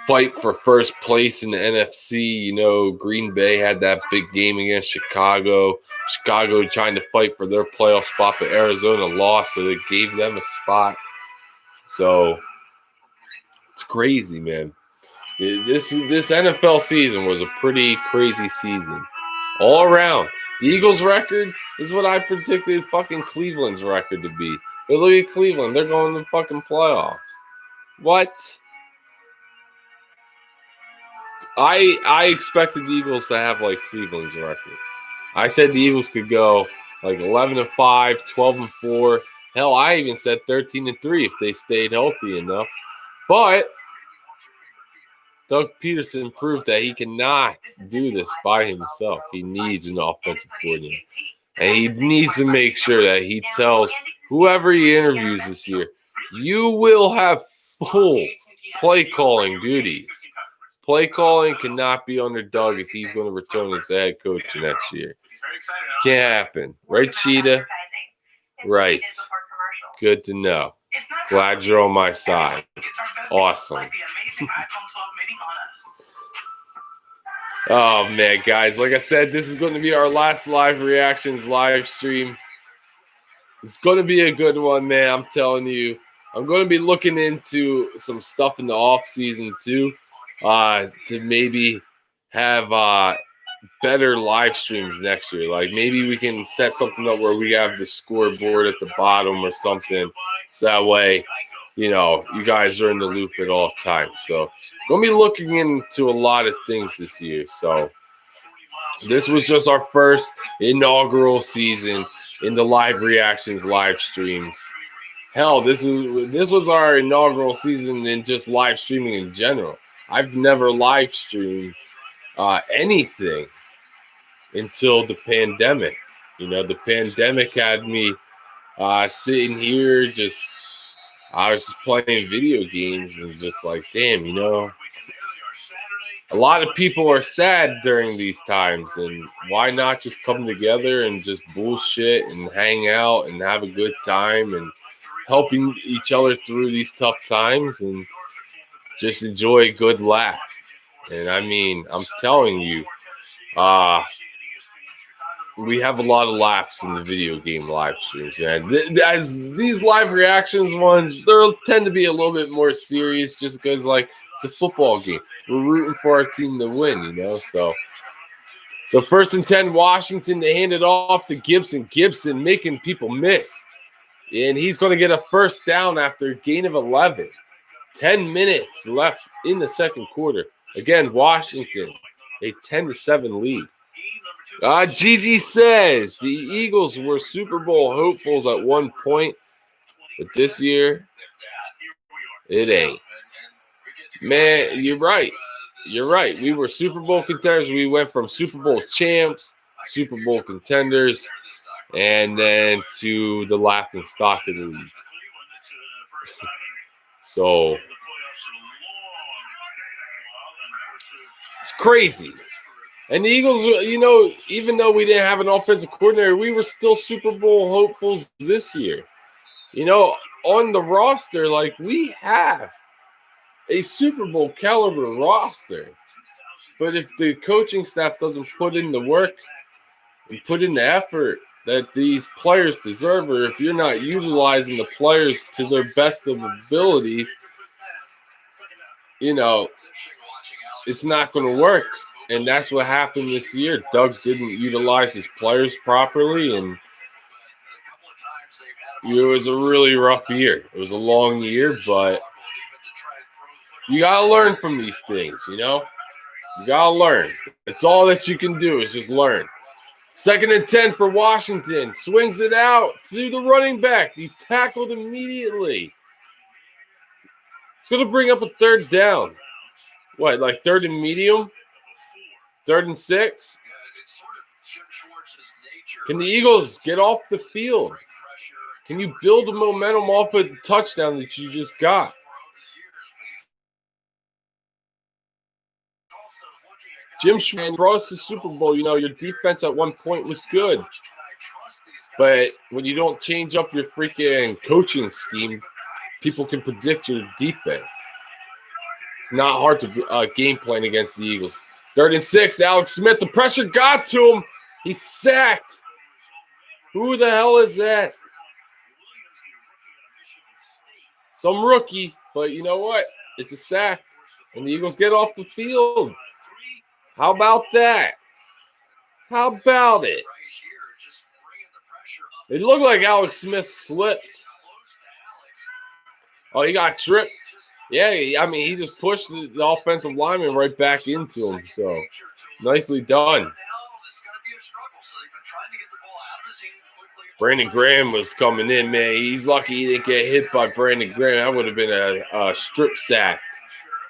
fight for first place in the NFC. You know, Green Bay had that big game against Chicago. Chicago trying to fight for their playoff spot, but Arizona lost, so they gave them a spot. So it's crazy, man. This NFL season was a pretty crazy season all around. The Eagles' record is what I predicted fucking Cleveland's record to be. But look at Cleveland. They're going to the fucking playoffs. What? I expected the Eagles to have, like, Cleveland's record. I said the Eagles could go, like, 11-5, 12-4. Hell, I even said 13-3 if they stayed healthy enough. But Doug Peterson proved that he cannot do this by himself. He needs an offensive coordinator. And he needs to make sure that he tells whoever he interviews this year, you will have full play calling duties. Play calling cannot be under Doug if he's going to return as the head coach next year. Can't happen. Right, Cheetah? Right. Good to know. Glad you're on my side. Awesome. Oh, man, guys. Like I said, this is going to be our last live reactions live stream. It's going to be a good one, man. I'm telling you. I'm going to be looking into some stuff in the off season too, to maybe have better live streams next year. Like maybe we can set something up where we have the scoreboard at the bottom or something, so that way, you guys are in the loop at all times. So gonna be looking into a lot of things this year. So this was just our first inaugural season in the live reactions, live streams. Hell, this was our inaugural season in just live streaming in general. I've never live streamed anything until the pandemic. The pandemic had me sitting here I was just playing video games and just like, damn, a lot of people are sad during these times, and why not just come together and just bullshit and hang out and have a good time and helping each other through these tough times and just enjoy a good laugh. And I mean, I'm telling you, we have a lot of laughs in the video game live streams, man. As these live reactions ones, they'll tend to be a little bit more serious just because, like, it's a football game. We're rooting for our team to win, So 1st and 10, Washington, to hand it off to Gibson. Gibson making people miss. And he's going to get a first down after a gain of 11. 10 minutes left in the second quarter. Again, Washington, a 10-7 lead. Gigi says the Eagles were Super Bowl hopefuls at one point, but this year, it ain't. Man, you're right. You're right. We were Super Bowl contenders. We went from Super Bowl champs, Super Bowl contenders, and then to the laughing stock of the league. So it's crazy. And the Eagles, even though we didn't have an offensive coordinator, we were still Super Bowl hopefuls this year. On the roster, like, we have a Super Bowl caliber roster. But if the coaching staff doesn't put in the work and put in the effort that these players deserve, or if you're not utilizing the players to their best of abilities, it's not going to work. And that's what happened this year. Doug didn't utilize his players properly, and it was a really rough year. It was a long year, but you got to learn from these things, You got to learn. It's all that you can do is just learn. 2nd and 10 for Washington. Swings it out to the running back. He's tackled immediately. It's going to bring up a third down. What, like 3rd and medium? 3rd and 6? Can the Eagles get off the field? Can you build the momentum off of the touchdown that you just got? Jim Schwartz brought us to the Super Bowl. Your defense at one point was good. But when you don't change up your freaking coaching scheme, people can predict your defense. It's not hard to game plan against the Eagles. 3rd and 6, Alex Smith. The pressure got to him. He's sacked. Who the hell is that? Some rookie. But you know what? It's a sack. And the Eagles get off the field. How about that? How about it? It looked like Alex Smith slipped. Oh, he got tripped. Yeah, I mean, he just pushed the offensive lineman right back into him. So, nicely done. Brandon Graham was coming in, man. He's lucky he didn't get hit by Brandon Graham. That would have been a strip sack.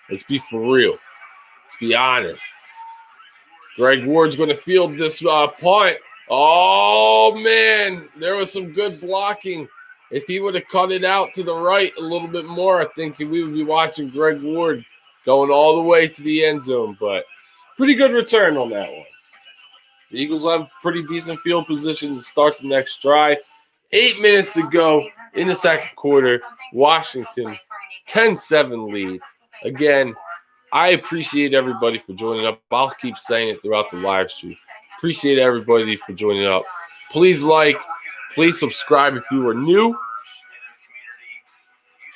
Let's be for real. Let's be honest. Greg Ward's going to field this punt. Oh, man. There was some good blocking. If he would have cut it out to the right a little bit more, I think we would be watching Greg Ward going all the way to the end zone. But pretty good return on that one. The Eagles have pretty decent field position to start the next drive. 8 minutes to go in the second quarter. Washington, 10-7 lead. Again, I appreciate everybody for joining up. I'll keep saying it throughout the live stream. Appreciate everybody for joining up. Please like, please subscribe if you are new.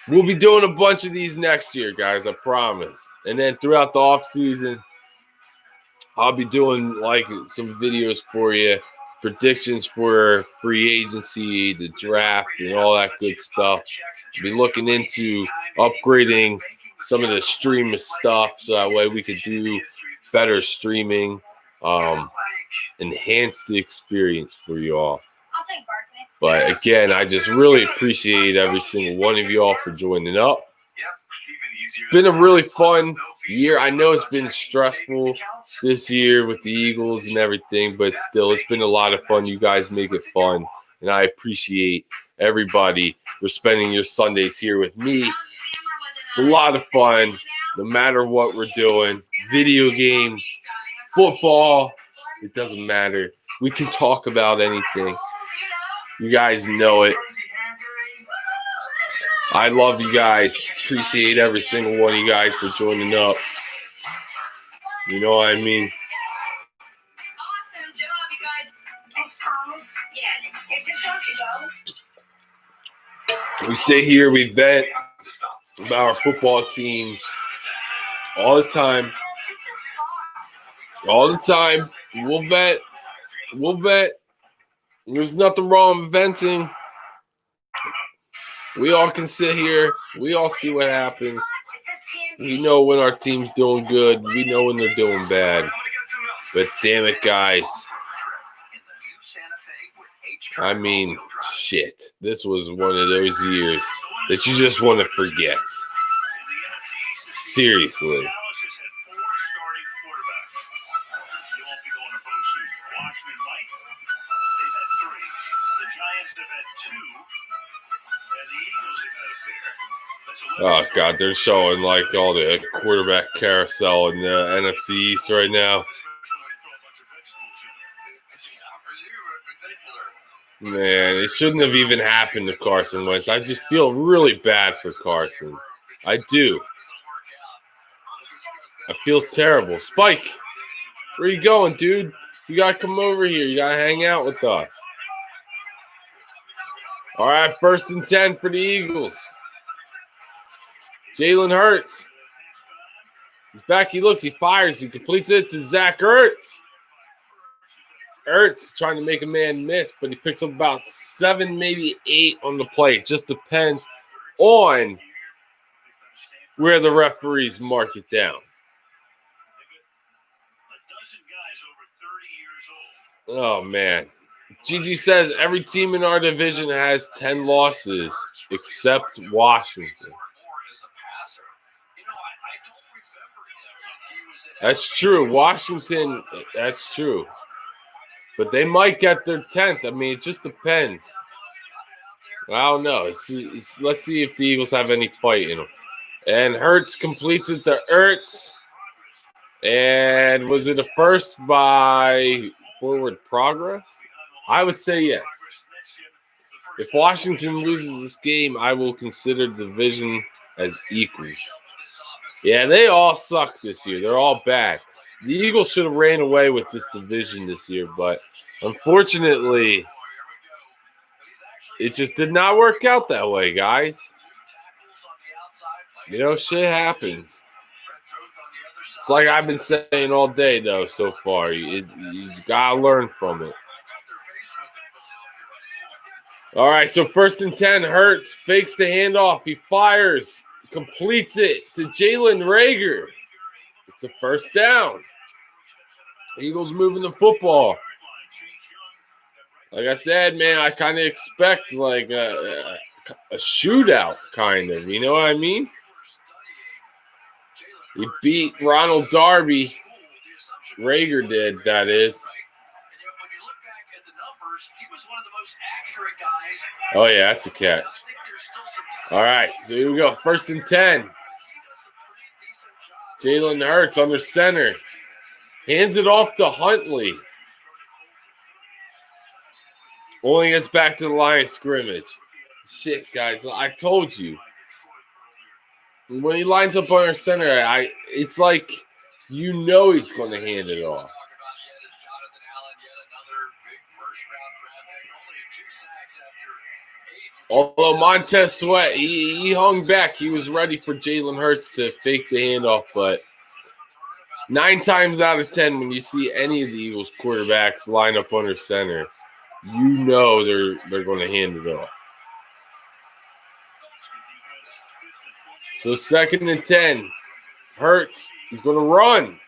We'll be doing a bunch of these next year, guys, I promise. And then throughout the offseason, I'll be doing like some videos for you, predictions for free agency, the draft, and all that good stuff. I'll be looking into upgrading some of the stream stuff so that way we could do better streaming, enhance the experience for you all. But again, I just really appreciate every single one of you all for joining up. It's been a really fun year. I know it's been stressful this year with the Eagles and everything, but still, it's been a lot of fun. You guys make it fun, and I appreciate everybody for spending your Sundays here with me. It's a lot of fun, no matter what we're doing. Video games, football, it doesn't matter. We can talk about anything. You guys know it. I love you guys. Appreciate every single one of you guys for joining up. You know what I mean? We sit here, we vent about our football teams all the time. All the time. We'll vet. We'll vet. There's nothing wrong with venting. We all can sit here. We all see what happens. We know when our team's doing good. We know when they're doing bad. But damn it, guys. I mean, shit. This was one of those years that you just want to forget. Seriously. Oh, God, they're showing like all the quarterback carousel in the NFC East right now. Man, it shouldn't have even happened to Carson Wentz. I just feel really bad for Carson. I do. I feel terrible. Spike, where you going, dude? You got to come over here. You got to hang out with us. All right, 1st and 10 for the Eagles. Jalen Hurts. He's back. He looks. He fires. He completes it to Zach Ertz. Ertz trying to make a man miss, but he picks up about 7, maybe 8 on the play. It just depends on where the referees mark it down. Oh, man. Gigi says every team in our division has 10 losses except Washington. That's true. Washington, that's true. But they might get their 10th. I mean, it just depends. I don't know. Let's see if the Eagles have any fight in them. And Hurts completes it to Ertz. And was it a first by forward progress? I would say yes. If Washington loses this game, I will consider the division as equals. Yeah, they all suck this year. They're all bad. The Eagles should have ran away with this division this year, but unfortunately, it just did not work out that way, guys. You know, shit happens. It's like I've been saying all day, though, so far. You got to learn from it. All right, so 1st and 10, Hurts fakes the handoff. He fires, completes it to Jalen Reagor. It's a 1st down. Eagles moving the football. Like I said, man, I kind of expect like a shootout, kind of. You know what I mean? He beat Ronald Darby. Reagor did, that is. Oh, yeah, that's a catch. All right, so here we go. 1st and 10. Jalen Hurts under center. Hands it off to Huntley. Only gets back to the line of scrimmage. Shit, guys, I told you. When he lines up under center, it's like you know he's going to hand it off. Although Montez Sweat, he hung back. He was ready for Jalen Hurts to fake the handoff, but 9 times out of 10, when you see any of the Eagles quarterbacks line up under center, you know they're going to hand it off. So 2nd and 10. Hurts, he's going to run.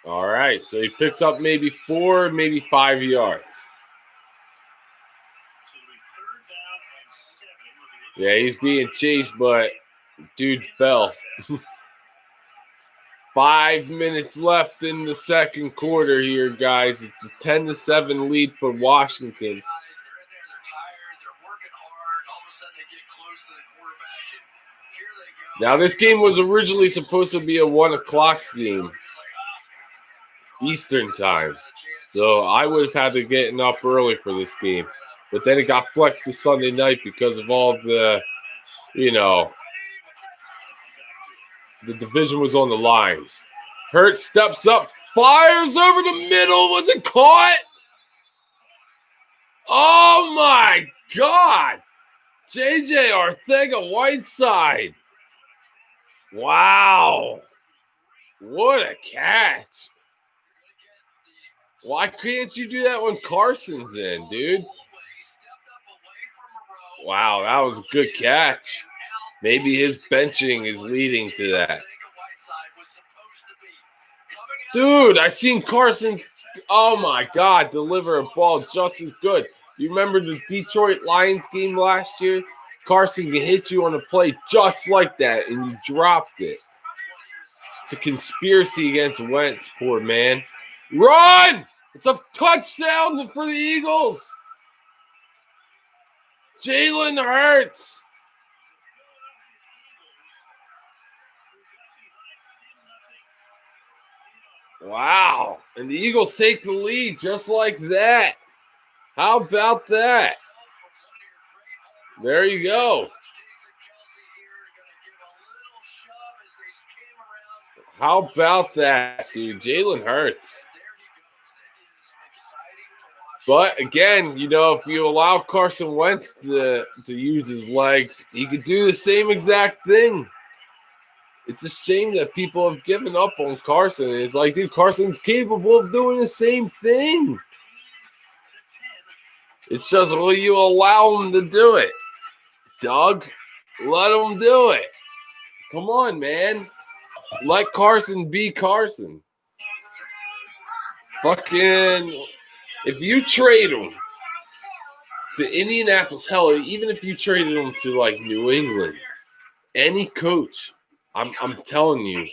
All right, so he picks up maybe 4, maybe 5 yards. Yeah, he's being chased, but dude fell. 5 minutes left in the second quarter here, guys. It's a 10-7 lead for Washington. Now, this game was originally supposed to be a 1 o'clock game, Eastern time. So I would have had to get up early for this game. But then it got flexed to Sunday night because of all the, the division was on the line. Hurts steps up, fires over the middle. Was it caught? Oh, my God. J.J. Arcega-Whiteside. Wow. What a catch. Why can't you do that when Carson's in, dude? Wow, that was a good catch. Maybe his benching is leading to that. Dude, I seen Carson, oh my God, deliver a ball just as good. You remember the Detroit Lions game last year? Carson can hit you on a play just like that, and you dropped it. It's a conspiracy against Wentz, poor man. Run! It's a touchdown for the Eagles. Jalen Hurts. Wow. And the Eagles take the lead just like that. How about that? There you go. How about that, dude? Jalen Hurts. But again, if you allow Carson Wentz to use his legs, he could do the same exact thing. It's a shame that people have given up on Carson. It's like, dude, Carson's capable of doing the same thing. It's just, will you allow him to do it? Doug, let him do it. Come on, man. Let Carson be Carson. Fucking, if you trade him to Indianapolis, hell, even if you traded him to like New England, any coach, I'm telling you,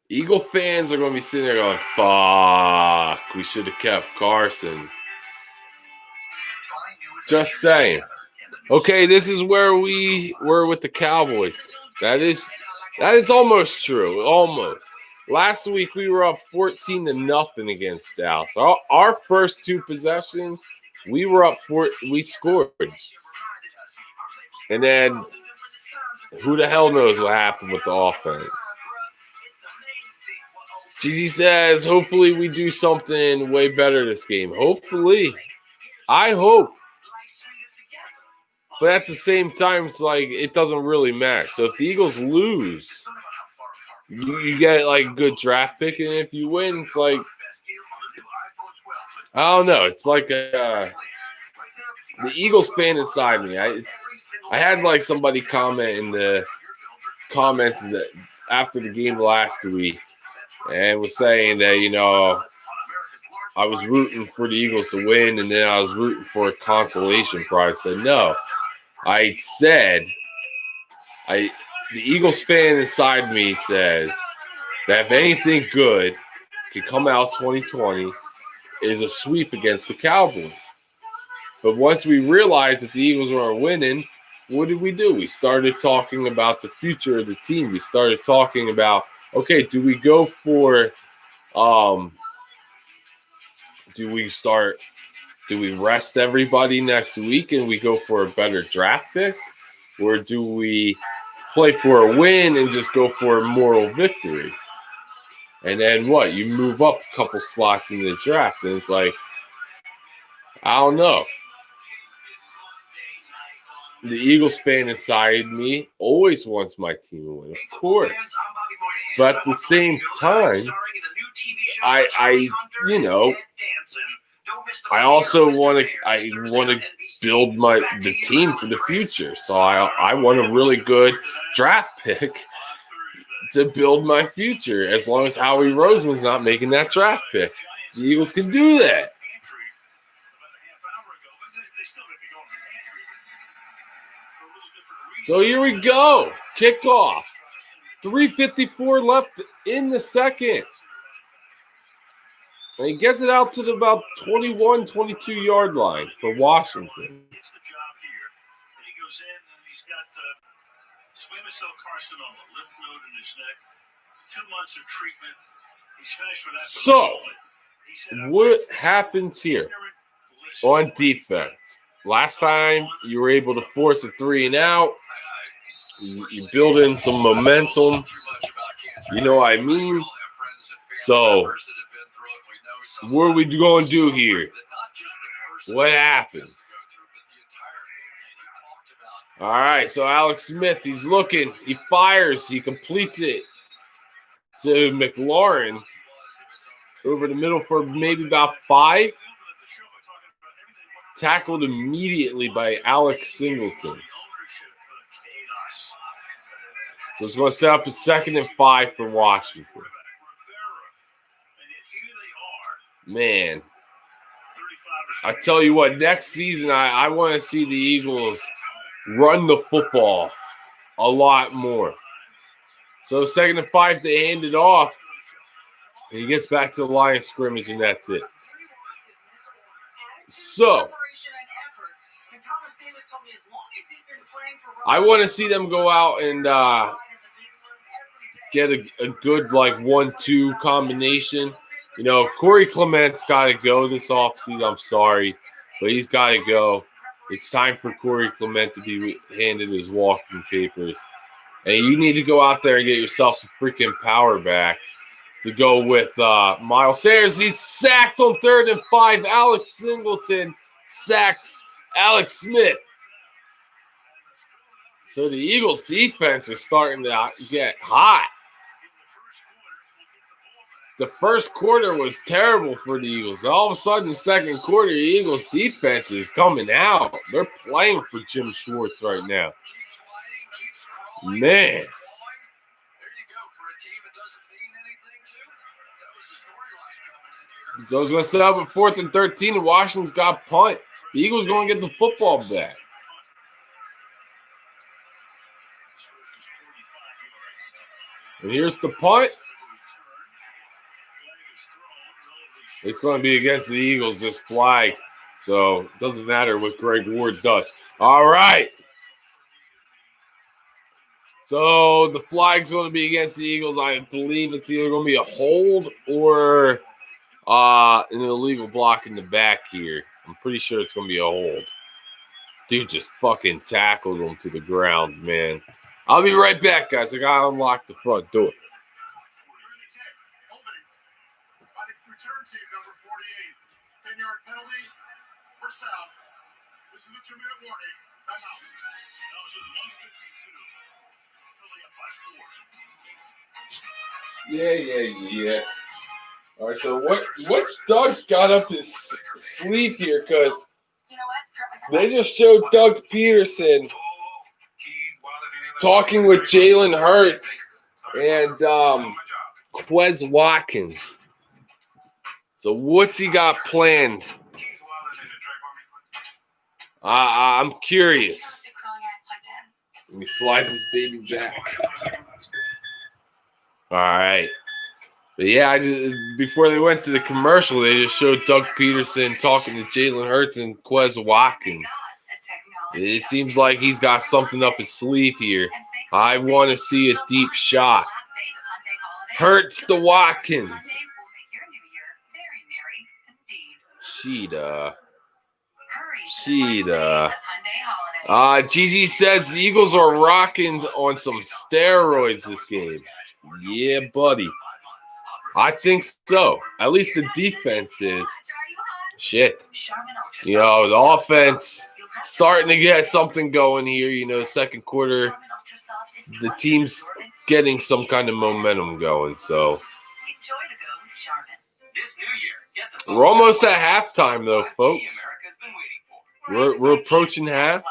Eagle fans are going to be sitting there going, fuck, we should have kept Carson. Just saying. Okay, this is where we were with the Cowboys. That is almost true. Almost. Last week we were up 14-0 against Dallas. Our first 2 possessions, we were up we scored. And then who the hell knows what happened with the offense. Gigi says, hopefully we do something way better this game. Hopefully. I hope. But at the same time, it's like it doesn't really matter. So if the Eagles lose, you get like a good draft pick, and if you win, it's like, I don't know. It's like the Eagles fan inside me. I had like somebody comment in the comments that after the game last week, and was saying that I was rooting for the Eagles to win, and then I was rooting for a consolation prize. I said no. I said, the Eagles fan inside me says that if anything good can come out 2020 is a sweep against the Cowboys. But once we realized that the Eagles weren't winning, what did we do? We started talking about the future of the team. We started talking about, okay, do we go for do we rest everybody next week and we go for a better draft pick? Or do we play for a win and just go for a moral victory? And then what? You move up a couple slots in the draft. And it's like, I don't know. The Eagles fan inside me always wants my team to win, of course. But at the same time, I also want to build the team for the future. So I want a really good draft pick to build my future. As long as Howie Roseman's not making that draft pick, the Eagles can do that. So here we go. Kickoff. 3:54 left in the second. And he gets it out to the about 21, 22-yard line for Washington. So, what happens here on defense? Last time you were able to force a 3 and out. You build in some momentum. You know what I mean? So, what are we going to do here? What happens? All right, so Alex Smith, he's looking. He fires. He completes it to McLaurin over the middle for maybe about 5. Tackled immediately by Alex Singleton. So it's going to set up a 2nd and 5 for Washington. Man, I tell you what, next season I want to see the Eagles run the football a lot more. So 2nd and 5, they hand it off. And he gets back to the line of scrimmage, and that's it. So I want to see them go out and get a good, 1-2 combination. You know, Corey Clement's got to go this offseason. I'm sorry, but he's got to go. It's time for Corey Clement to be handed his walking papers. And you need to go out there and get yourself a freaking power back to go with Miles Sanders. He's sacked on 3rd and 5. Alex Singleton sacks Alex Smith. So the Eagles' defense is starting to get hot. The first quarter was terrible for the Eagles. All of a sudden, the second quarter, the Eagles' defense is coming out. They're playing for Jim Schwartz right now. Man. So it's going to set up at 4th and 13, and Washington's got punt. The Eagles going to get the football back. And here's the punt. It's going to be against the Eagles, this flag. So it doesn't matter what Greg Ward does. All right. So the flag's going to be against the Eagles. I believe it's either going to be a hold or an illegal block in the back here. I'm pretty sure it's going to be a hold. Dude just fucking tackled him to the ground, man. I'll be right back, guys. I got to unlock the front door. Yeah. All right, so what's Doug got up his sleeve here? Because they just showed Doug Peterson talking with Jalen Hurts and Quez Watkins. So what's he got planned? I'm curious. Let me slide this baby back. All right. But yeah, before they went to the commercial, they just showed Doug Peterson talking to Jalen Hurts and Quez Watkins. It seems like he's got something up his sleeve here. I want to see a deep shot. Hurts to Watkins. Sheeta. Gigi says the Eagles are rocking on some steroids this game. Yeah, buddy. I think so. At least the defense is. shit. You know, the offense starting to get something going here. You know, second quarter, the team's getting some kind of momentum going. So we're almost at halftime, though, folks. We're approaching half.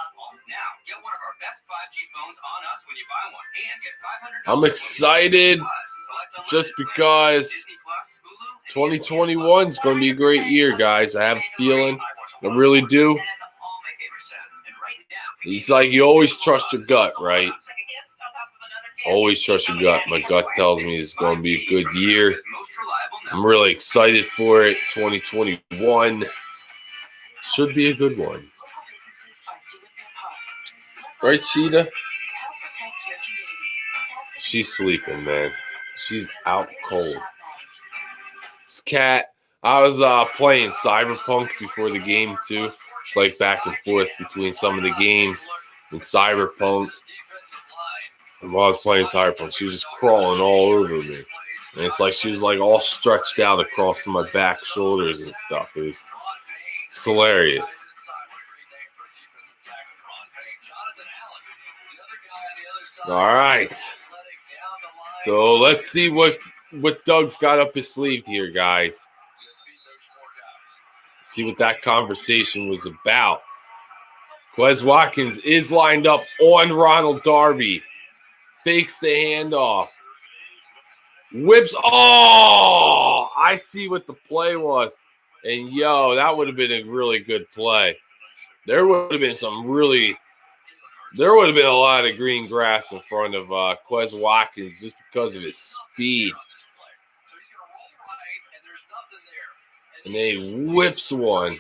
I'm excited just because 2021 is going to be a great year, guys. I have a feeling. I really do. It's like you always trust your gut, right? Always trust your gut. My gut tells me it's going to be a good year. I'm really excited for it. 2021 should be a good one. Right, Cheetah? She's sleeping, man. She's out cold. This cat, I was playing Cyberpunk before the game, too. It's like back and forth between some of the games and Cyberpunk. And while I was playing Cyberpunk, she was just crawling all over me. And it's like she was like all stretched out across my back, shoulders, and stuff. It's hilarious. All right. So let's see what Doug's got up his sleeve here, guys. See what that conversation was about. Quez Watkins is lined up on Ronald Darby. Fakes the handoff. Whips. Oh, I see what the play was. And, yo, that would have been a really good play. There would have been a lot of green grass in front of Quez Watkins just because of his speed. And then he whips one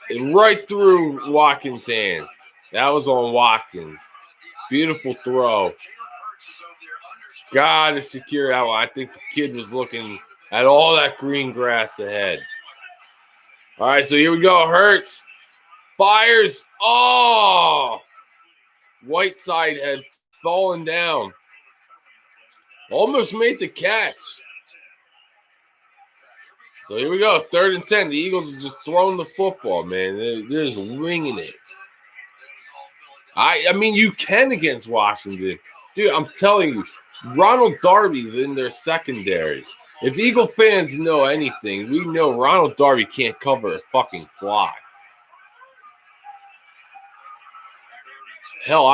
and right through Watkins' hands. That was on Watkins. Beautiful throw. Got to secure that one. I think the kid was looking at all that green grass ahead. All right, so here we go. Hurts. Fires. Oh! Whiteside had fallen down. Almost made the catch. So here we go. 3rd and 10. The Eagles are just throwing the football, man. They're just winging it. I mean, you can against Washington. Dude, I'm telling you, Ronald Darby's in their secondary. If Eagle fans know anything, we know Ronald Darby can't cover a fucking fly. Hell,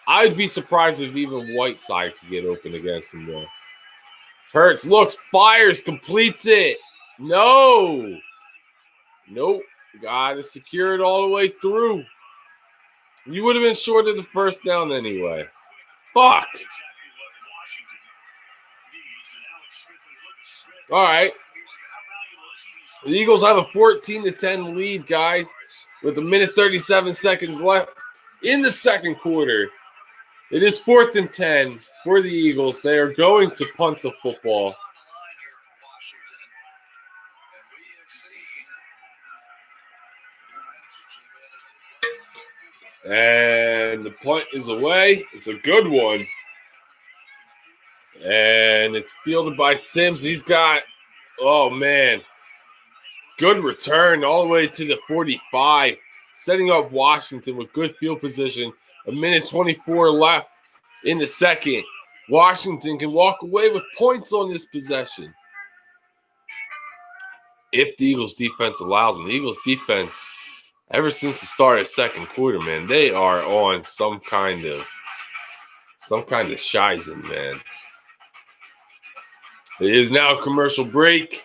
I'd be surprised if even Whiteside could get open against him though. Hurts looks, fires, completes it. No. Nope. Got to secure it all the way through. You would have been short of the first down anyway. Fuck. All right. The Eagles have a 14-10 lead, guys, with 1:37 seconds left in the second quarter. It is 4th and 10 for the Eagles. They are going to punt the football. And the punt is away. It's a good one. And it's fielded by Sims. He's got, oh, man, good return all the way to the 45, setting up Washington with good field position. 1:24 left in the second. Washington can walk away with points on this possession if the Eagles defense allows them. The Eagles defense, ever since the start of the second quarter, man, they are on some kind of shizen, man. It is now a commercial break.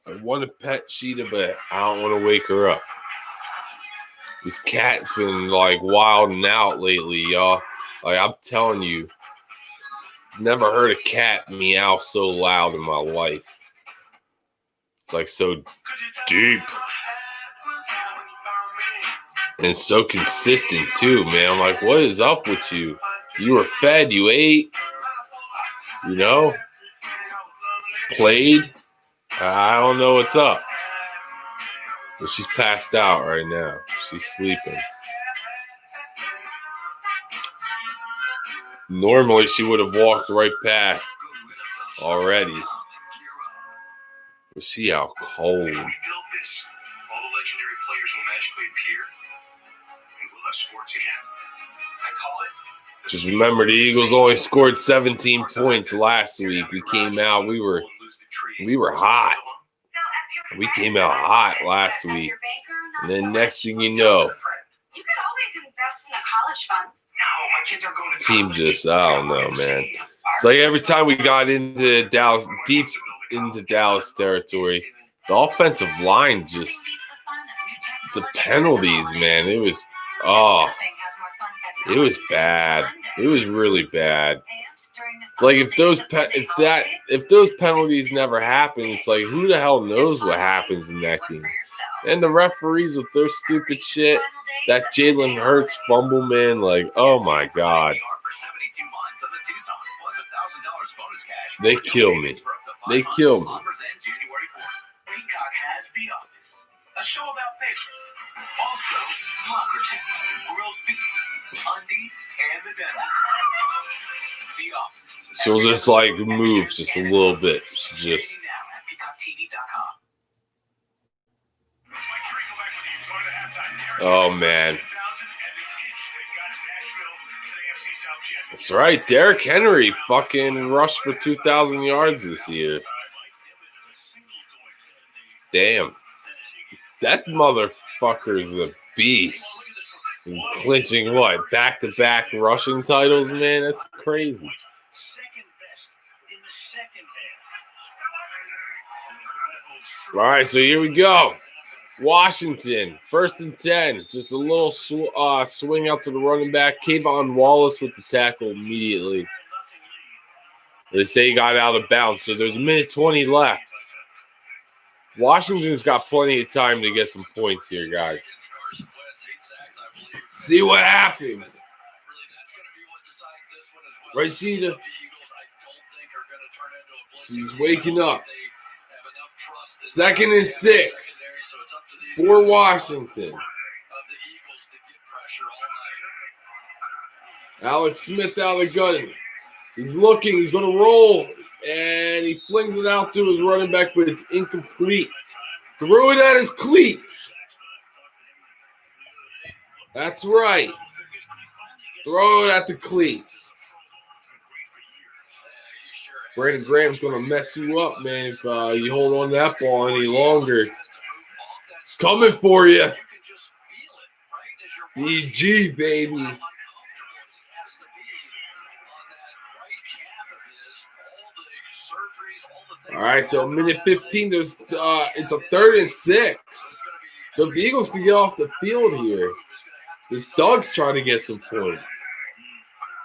I want to pet Cheetah, but I don't want to wake her up. This cat's been like wilding out lately, y'all. Like I'm telling you, never heard a cat meow so loud in my life. It's like so deep and so consistent too, man. I'm like, what is up with you? You were fed, you ate, you know, played. I don't know what's up. But she's passed out right now. She's sleeping. Normally, she would have walked right past already. But see how cold. If we build this, all the legendary players will magically appear, and we'll have sports again. I call it. Just remember, the Eagles only scored 17 points last week. We came out, we were hot. We came out hot last week. And then next thing you know, You could always invest in a college fund. No, my kids are going to team just, I don't know, man. It's like every time we got into Dallas, deep into Dallas territory, the offensive line just, the penalties, man, it was bad. It was really bad. It's like if those penalties never happen, it's like who the hell knows what happens in that game? And the referees with their stupid shit, that Jalen Hurts fumble, man, like, oh my God. They kill me. They kill me. Peacock has The Office, a show about paper. Also, Flockerton, grilled beef, undies, and the dentist. The Office. She'll just like move just a little bit. She just. Now at PeacockTV.com. Oh man. That's right. Derrick Henry fucking rushed for 2,000 yards this year. Damn. That motherfucker is a beast. And clinching what? Back-to-back rushing titles, man? That's crazy. All right, so here we go. Washington, 1st and 10. Just a little swing out to the running back. Kayvon Wallace with the tackle immediately. They say he got out of bounds, so there's a minute 20 left. Washington's got plenty of time to get some points here, guys. See what happens. Rashida. She's waking up. 2nd and 6 for Washington. Alex Smith out of the gun. He's looking. He's going to roll. And he flings it out to his running back, but it's incomplete. Throw it at his cleats. That's right. Throw it at the cleats. Brandon Graham's going to mess you up, man, if you hold on to that ball any longer. It's coming for you. BG, baby. All right, so minute 15, it's a 3rd and 6. So if the Eagles can get off the field here, does Doug try to get some points?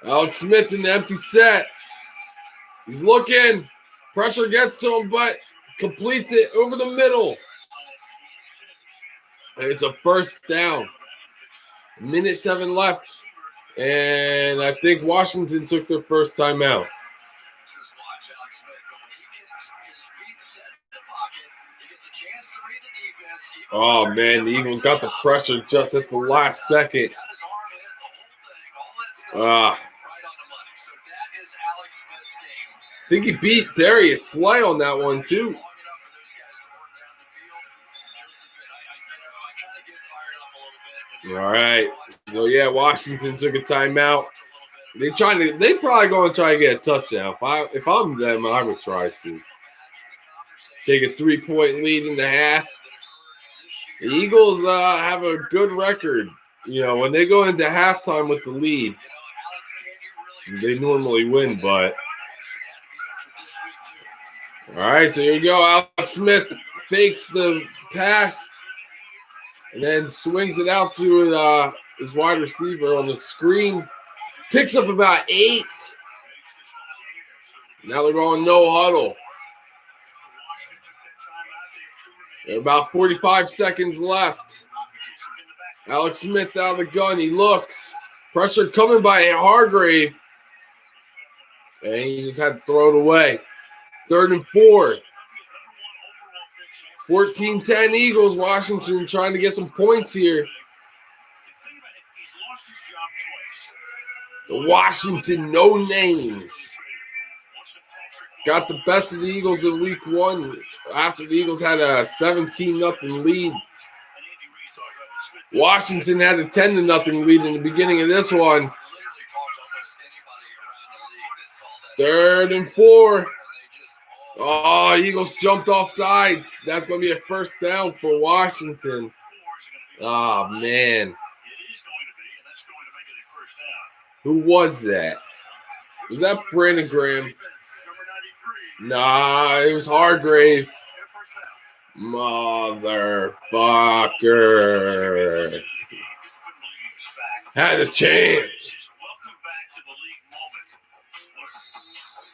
Alex Smith in the empty set. He's looking. Pressure gets to him, but completes it over the middle. And it's a 1st down. Minute 7 left. And I think Washington took their first timeout. Oh, man, the Eagles got the pressure just at the last second. I think he beat Darius Slay on that one, too. All right. So, yeah, Washington took a timeout. They probably going to try to get a touchdown. If I'm them, I would try to. Take a 3-point lead in the half. The Eagles have a good record. You know, when they go into halftime with the lead, they normally win, but. All right, so here you go. Alex Smith fakes the pass and then swings it out to his wide receiver on the screen. Picks up about 8. Now they're going no huddle. There are about 45 seconds left. Alex Smith out of the gun. He looks. Pressure coming by Hargrave. And he just had to throw it away. 3rd and 4. 14-10 Eagles. Washington trying to get some points here. The Washington no-names got the best of the Eagles in week 1 after the Eagles had a 17-0 lead. Washington had a 10-0 lead in the beginning of this one. 3rd and 4. Oh, Eagles jumped off sides. That's going to be a first down for Washington. Oh, man. Who was that? Was that Brandon Graham? Nah, it was Hargrave. Motherfucker. Had a chance. Welcome back to the league moment.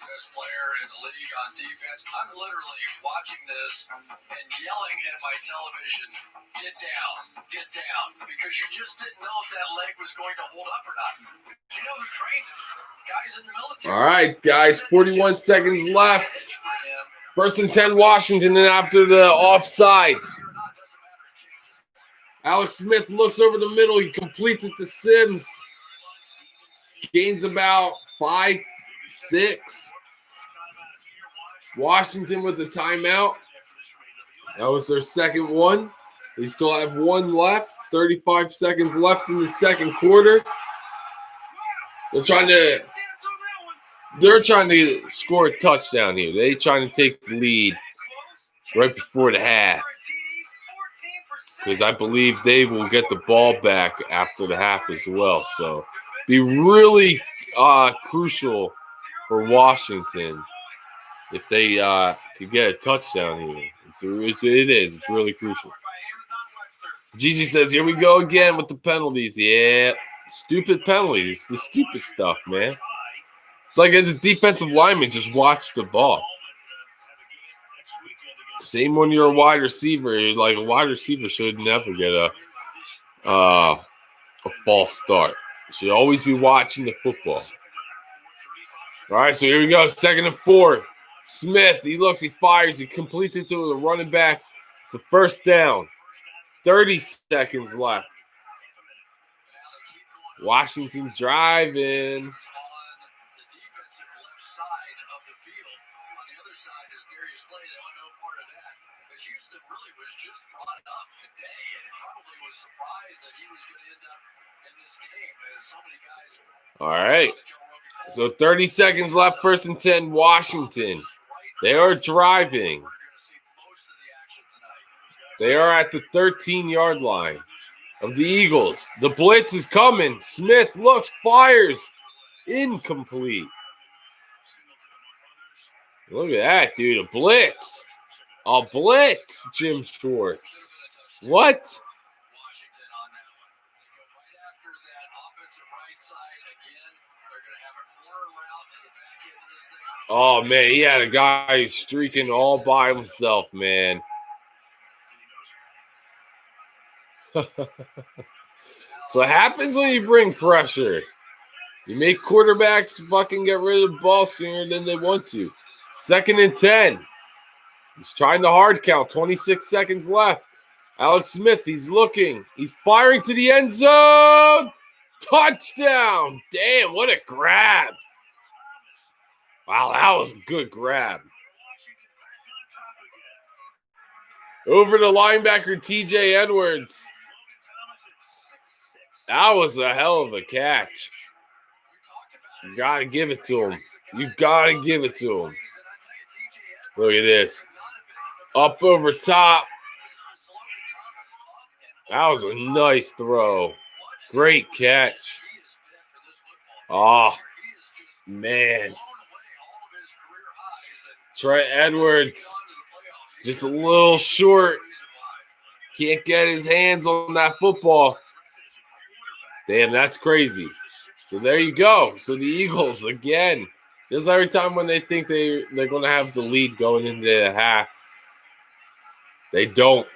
Best player in the league on defense. I'm literally watching this and yelling at my television, get down, because you just didn't know if that leg was going to hold up or not. You know who trained him? Guys in the military. All right, guys, 41 seconds left. 1st and 10, Washington, and after the offside. Alex Smith looks over the middle. He completes it to Sims. Gains about 5, 6. Washington with the timeout. That was their second one. They still have one left. 35 seconds left in the second quarter. They're trying to score a touchdown here. They're trying to take the lead right before the half, because I believe they will get the ball back after the half as well. So be really crucial for Washington if they could get a touchdown here. It's really crucial. Gigi says, here we go again with the penalties. Yeah, stupid penalties. The stupid stuff, man. It's like as a defensive lineman, just watch the ball. Same when you're a wide receiver. Like a wide receiver should never get a false start. You should always be watching the football. All right, so here we go. 2nd and 4. Smith, he looks, he fires, he completes it to the running back. It's a first down. 30 seconds left. Washington driving. All right. So 30 seconds left, 1st and 10, Washington. They are driving. They are at the 13-yard line of the Eagles. The blitz is coming. Smith looks, fires. Incomplete. Look at that, dude. A blitz. A blitz, Jim Schwartz. What? Oh, man, he had a guy streaking all by himself, man. So it happens when you bring pressure. You make quarterbacks fucking get rid of the ball sooner than they want to. 2nd and 10. He's trying to hard count. 26 seconds left. Alex Smith, he's looking. He's firing to the end zone. Touchdown. Damn, what a grab. Wow, that was a good grab. Over to linebacker TJ Edwards. That was a hell of a catch. You got to give it to him. You got to give it to him. Look at this. Up over top. That was a nice throw. Great catch. Oh, man. Trey Edwards, just a little short. Can't get his hands on that football. Damn, that's crazy. So there you go. So the Eagles, again, just every time when they think they're going to have the lead going into the half, they don't.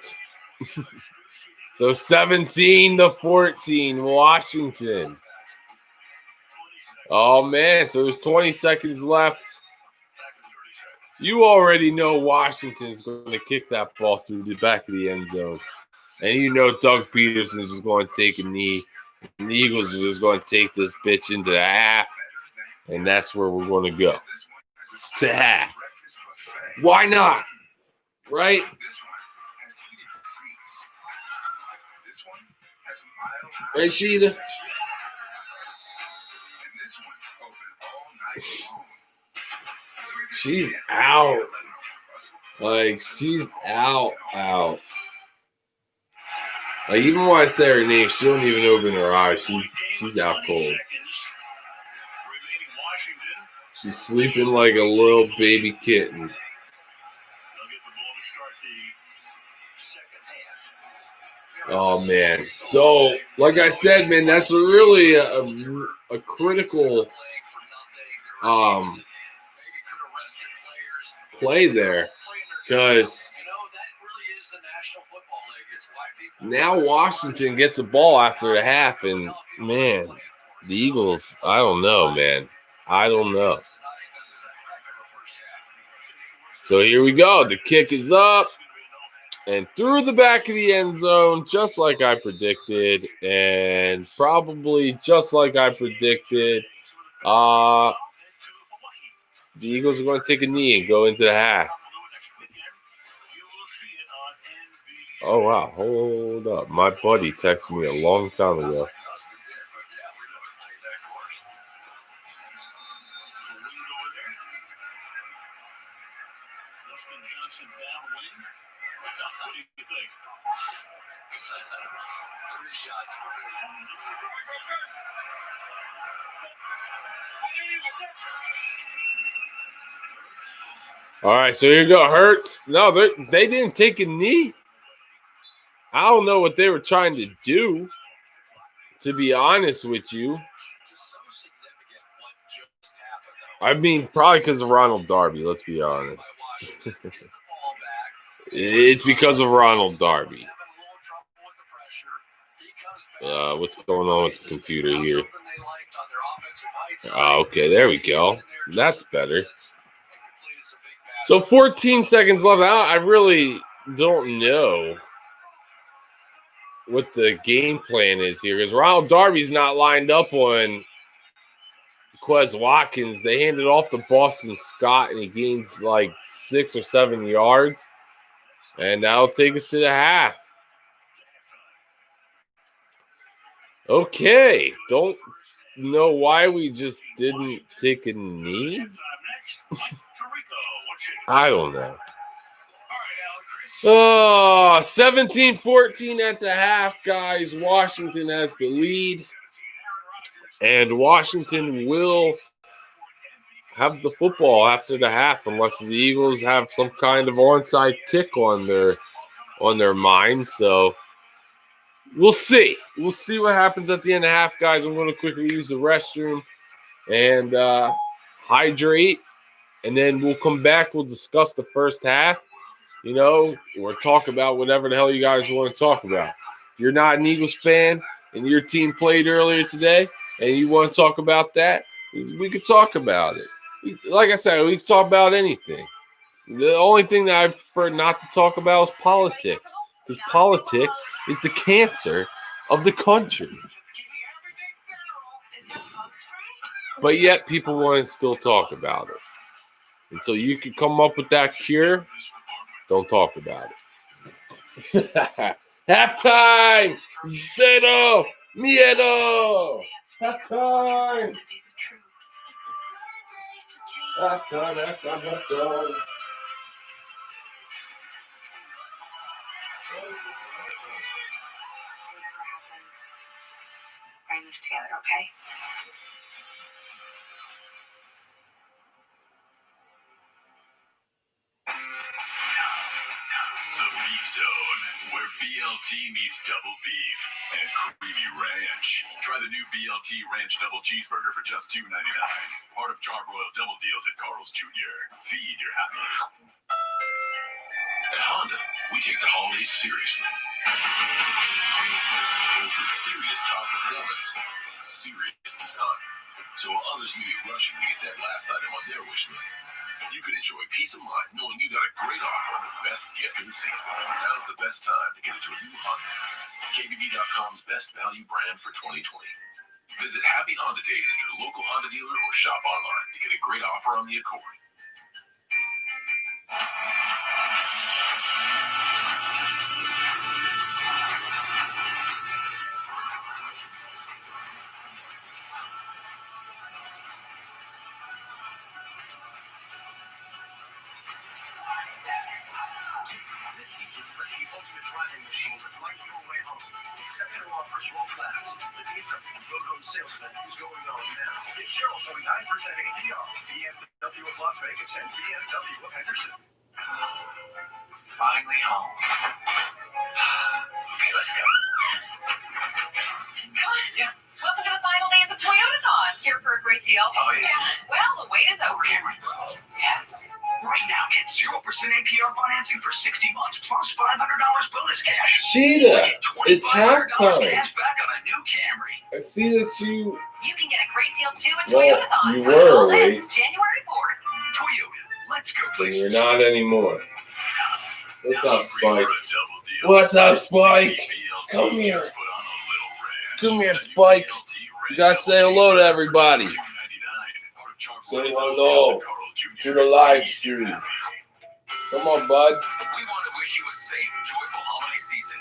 So 17-14, Washington. Oh, man, so there's 20 seconds left. You already know Washington's going to kick that ball through the back of the end zone. And you know Doug Peterson's just going to take a knee. And the Eagles are just going to take this bitch into the half. And that's where we're going to go. To half. Why not? Right? This one has heated seats. This one has a mile-high Right, Sheeta? section. And this one's open all night long. She's out. Like, she's out. Like, even when I say her name, she don't even open her eyes. She's out cold. She's sleeping like a little baby kitten. Oh, man. So, like I said, man, that's really a critical play there. Because now Washington gets the ball after the half, and, man, the Eagles, I don't know, man. I don't know. So here we go. The kick is up and through the back of the end zone, just like I predicted, and probably just like I predicted. The Eagles are going to take a knee and go into the half. Oh, wow. Hold up. My buddy texted me a long time ago. All right, so here you go. Hurts. No, they didn't take a knee. I don't know what they were trying to do, to be honest with you. I mean, probably because of Ronald Darby, let's be honest. It's because of Ronald Darby. What's going on with the computer here? Okay, there we go. That's better. So 14 seconds left. I really don't know what the game plan is here, because Ronald Darby's not lined up on Quez Watkins. They handed off to Boston Scott, and he gains like 6 or 7 yards. And that'll take us to the half. Okay. Don't know why we just didn't take a knee. I don't know. Oh, 17-14 at the half, guys. Washington has the lead. And Washington will have the football after the half unless the Eagles have some kind of onside kick on their mind. So we'll see. We'll see what happens at the end of the half, guys. I'm going to quickly use the restroom and hydrate. And then we'll come back. We'll discuss the first half. You know, or talk about whatever the hell you guys want to talk about. If you're not an Eagles fan and your team played earlier today and you want to talk about that, we could talk about it. Like I said, we can talk about anything. The only thing that I prefer not to talk about is politics, because politics is the cancer of the country. But yet people want to still talk about it. And so you can come up with that cure. Don't talk about it. Halftime! Cero miedo! Halftime! Halftime. We're in this together, okay? The Beef Zone, where BLT meets double beef and creamy ranch. Try the new BLT Ranch Double Cheeseburger for just $2.99. Part of Charbroiled Double Deals at Carl's Jr. Feed your happy. At Honda, we take the holidays seriously. Those with serious top performance and serious design. So while others may be rushing to get that last item on their wish list, you can enjoy peace of mind knowing you got a great offer on the best gift of the season. Now's the best time to get into a new Honda. KBB.com's best value brand for 2020. Visit Happy Honda Days at your local Honda dealer or shop online to get a great offer on the Accord. vending machine would light your way home. Exceptional offers won't last. The BMW Road Home Sales Event is going on now. Get 0.9% APR. BMW of Las Vegas and BMW of Henderson. Finally home. Okay, let's go. Come on. Yeah. Welcome to the final days of Toyotathon. Here for a great deal. Oh, yeah. Well, the wait is over. Camry. Yes. Right now, get 0% APR financing for 60 months plus $500 bonus cash. Sheeta, Get it's $2,500 halftime. cash back on a new Camry. I see that you. You can get a great deal too at Well, Toyotathon. you were All awake. ends January 4th. Toyota. Let's go And places. you're not anymore. What's up, Spike? What's up, Spike? Come here. Come here, Spike. You gotta say hello to everybody. Say hello to the live stream. Come on, bud. We want to wish you a safe, joyful holiday season.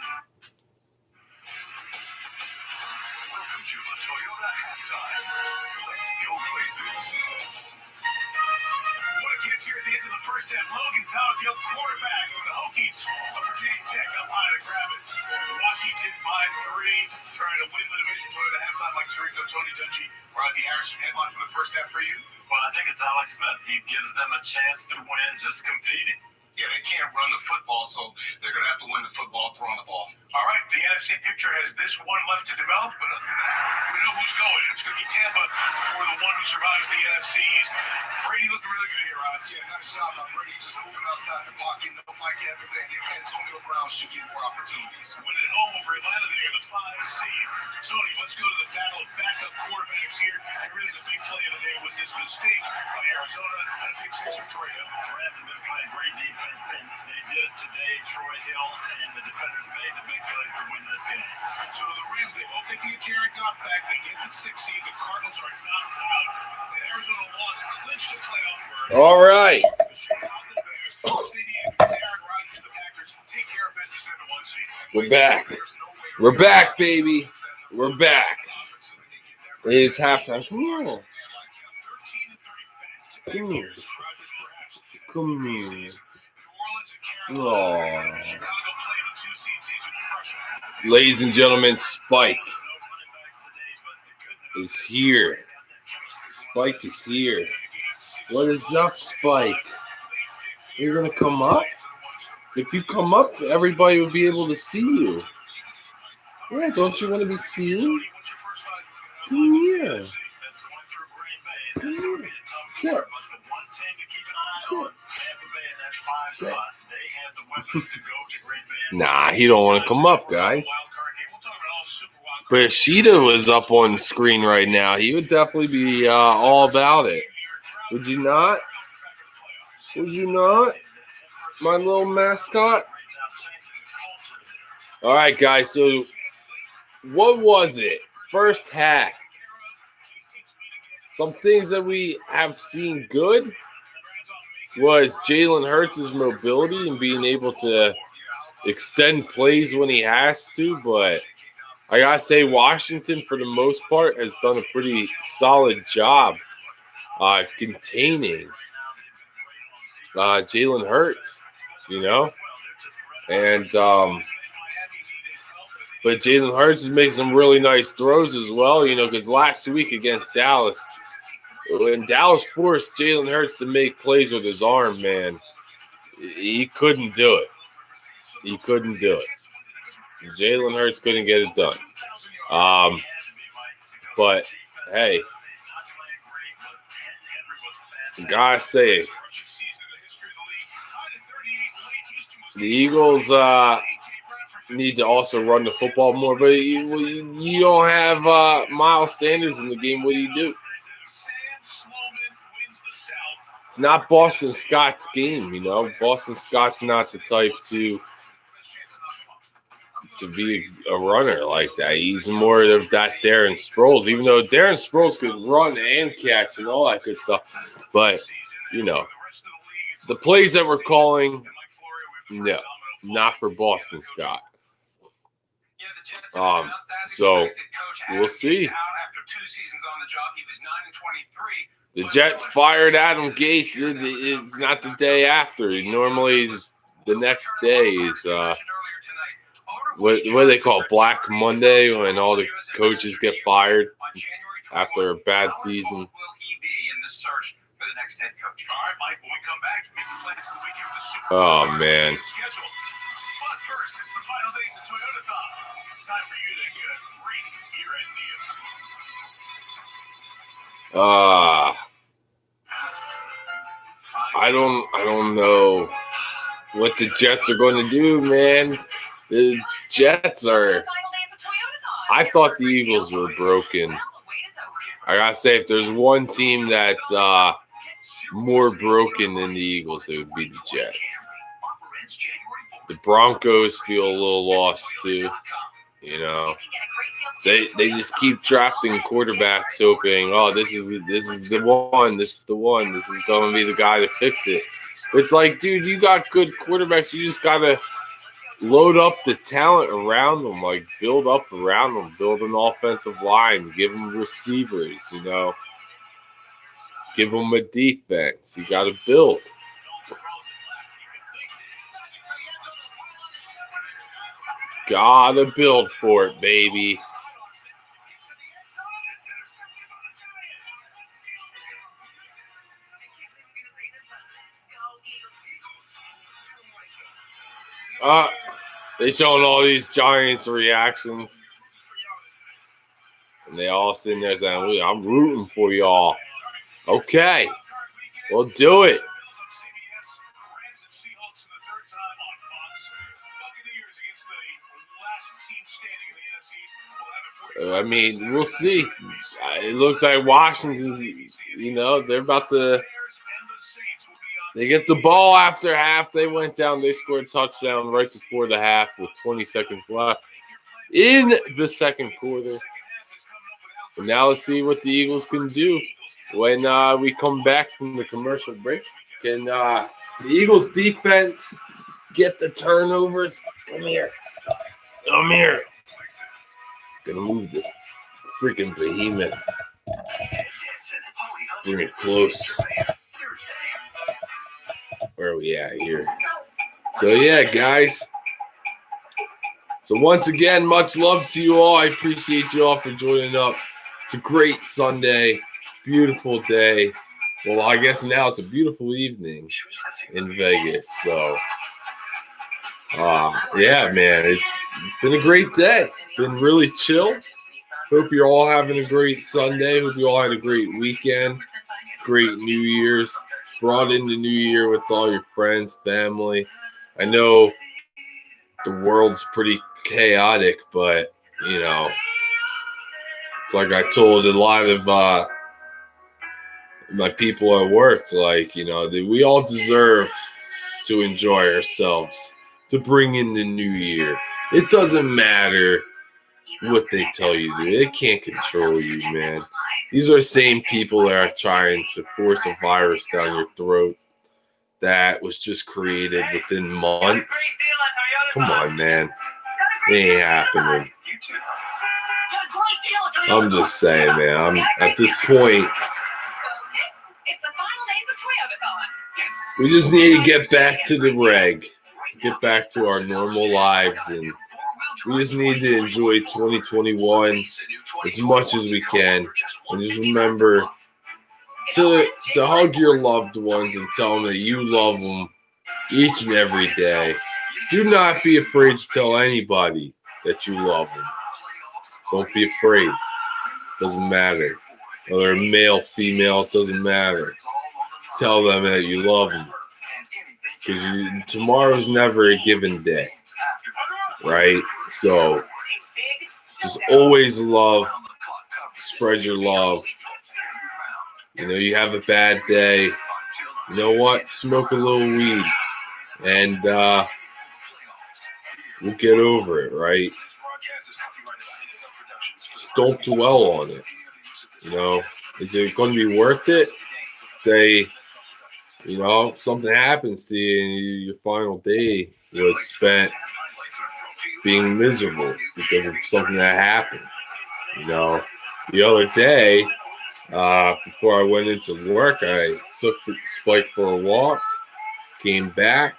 Welcome to the Toyota halftime. Let's go places. What a catch here at the end of the first half. Logan Thomas, the quarterback for the Hokies of Virginia Tech, up high to grab it. Washington by 3, trying to win the division. Toyota halftime like Tirico, Tony Dungy, Rodney Harrison. Headline for the first half for you? Well, I think it's Alex Smith. He gives them a chance to win just competing. Yeah, they can't run the football, so they're going to have to win the football throwing the ball. All right, the NFC picture has this one left to develop, but other than that, we know who's going. It's going to be Tampa for the one who survives the NFC East. Brady looking really good here, Rod. Yeah, nice job by Brady, just moving outside the pocket. No Mike Evans and Antonio Brown should get more opportunities. Winning at home over Atlanta, they're the 5 seed. Tony, let's go to the battle of backup quarterbacks here. And really the big play of the day was this mistake by Arizona and a pick 6 for Troy Hill. Rams have been playing great defense, and they did it today. Troy Hill and the defenders made the big plays to win this game. So the Rams, they hope they can get Jared Goff back. They get the 6 seed. The Cardinals are knocked out. The Arizona loss clinched the playoff berth. All right. The Chicago Bears, Stadium, Aaron Rodgers, the Packers take care of business in the 1 seed. We're back. We're back, baby. We're back. It is halftime. Come here. Come here. Come here. Oh. Ladies and gentlemen, Spike is here. Spike is here. What is up, Spike? You're gonna come up? If you come up, everybody will be able to see you. Yeah, don't you want to be seen? Come here. Come here. Sit. Sit. Sit. Nah, he don't want to come up, guys. But if Sheeta was up on the screen right now, he would definitely be all about it. Would you not? Would you not? My little mascot? All right, guys. So what was it? First half. Some things that we have seen good was Jalen Hurts' mobility and being able to extend plays when he has to. But I got to say, Washington, for the most part, has done a pretty solid job containing Jalen Hurts, you know. And but Jalen Hurts is making some really nice throws as well, you know, because last week against Dallas, when Dallas forced Jalen Hurts to make plays with his arm, man, he couldn't do it. He couldn't do it. Jalen Hurts couldn't get it done. But, hey, gotta say, the Eagles need to also run the football more, but you don't have Miles Sanders in the game. What do you do? It's not Boston Scott's game, you know. Boston Scott's not the type to be a runner like that. He's more of that Darren Sproles, even though Darren Sproles could run and catch and all that good stuff. But, you know, the plays that we're calling, no, not for Boston Scott. So we'll see. The Jets fired Adam Gase. It's not the day after. Normally, the next day is what do they call it? Black Monday, when all the coaches get fired after a bad season. Will he be in the search for the next head coach? All right, Mike, when we come back, make plans for the weekend with the Super Bowl. Oh, man. Schedule. But first, it's the final days of Toyota-thon. Time for you to get a great year-end deal. I don't know what the Jets are going to do, man. The Jets are. I thought the Eagles were broken. I gotta say, if there's one team that's more broken than the Eagles, it would be the Jets. The Broncos feel a little lost too. You know, they just keep drafting quarterbacks, hoping, oh, this is the one, this is going to be the guy to fix it. It's like, dude, you got good quarterbacks, you just gotta load up the talent around them, like build up around them, build an offensive line, give them receivers, you know, give them a defense. You got to build. Gotta build for it, baby. They showing all these Giants reactions. And they all sitting there saying, I'm rooting for y'all. Okay. Well, do it. I mean, we'll see. It looks like Washington, you know, they're about to. They get the ball after half. They went down. They scored a touchdown right before the half with 20 seconds left in the second quarter. And now let's see what the Eagles can do when we come back from the commercial break. Can the Eagles defense get the turnovers? Come here. Come here. Gonna move this freaking behemoth. Bring it close. Where are we at here? So yeah, guys. So once again, much love to you all. I appreciate you all for joining up. It's a great Sunday, beautiful day. Well, I guess now it's a beautiful evening in Vegas. So yeah, man, it's been a great day. Been really chill. Hope you're all having a great Sunday. Hope you all had a great weekend. Great New Year's. Brought in the new year with all your friends, family. I know the world's pretty chaotic, but, you know, it's like I told a lot of my people at work, like, you know, we all deserve to enjoy ourselves, to bring in the new year. It doesn't matter what they tell you to do. They can't control you, man. These are the same people that are trying to force a virus down your throat that was just created within months. Come on, man. It ain't happening. I'm just saying, man. I'm at this point. We just need to get back to the reg. Get back to our normal lives, and we just need to enjoy 2021 as much as we can. And just remember to hug your loved ones and tell them that you love them each and every day. Do not be afraid to tell anybody that you love them. Don't be afraid. Doesn't matter. Whether male, female, it doesn't matter. Tell them that you love them. Because tomorrow's never a given day. Right? So just always love. Spread your love. You know, you have a bad day. You know what? Smoke a little weed. And we'll get over it, right? Just don't dwell on it. You know, is it going to be worth it? Say, you know, something happens to you and your final day was spent being miserable because of something that happened. You know, the other day, before I went into work, I took Spike for a walk, came back,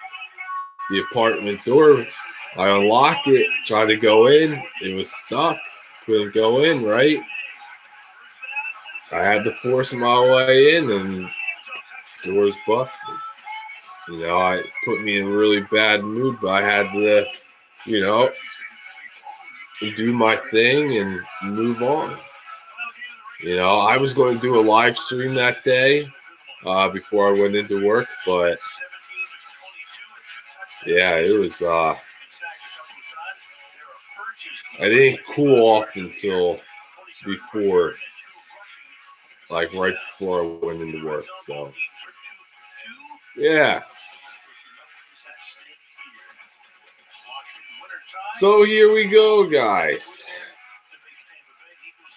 the apartment door I unlocked it, tried to go in. It was stuck. Couldn't go in, right? I had to force my way in, and doors busted. I put me in a really bad mood, but I had to, you know, do my thing and move on. I was going to do a live stream that day before I went into work, but yeah, it was. I didn't cool off until before, like right before I went into work. So yeah. So here we go, guys.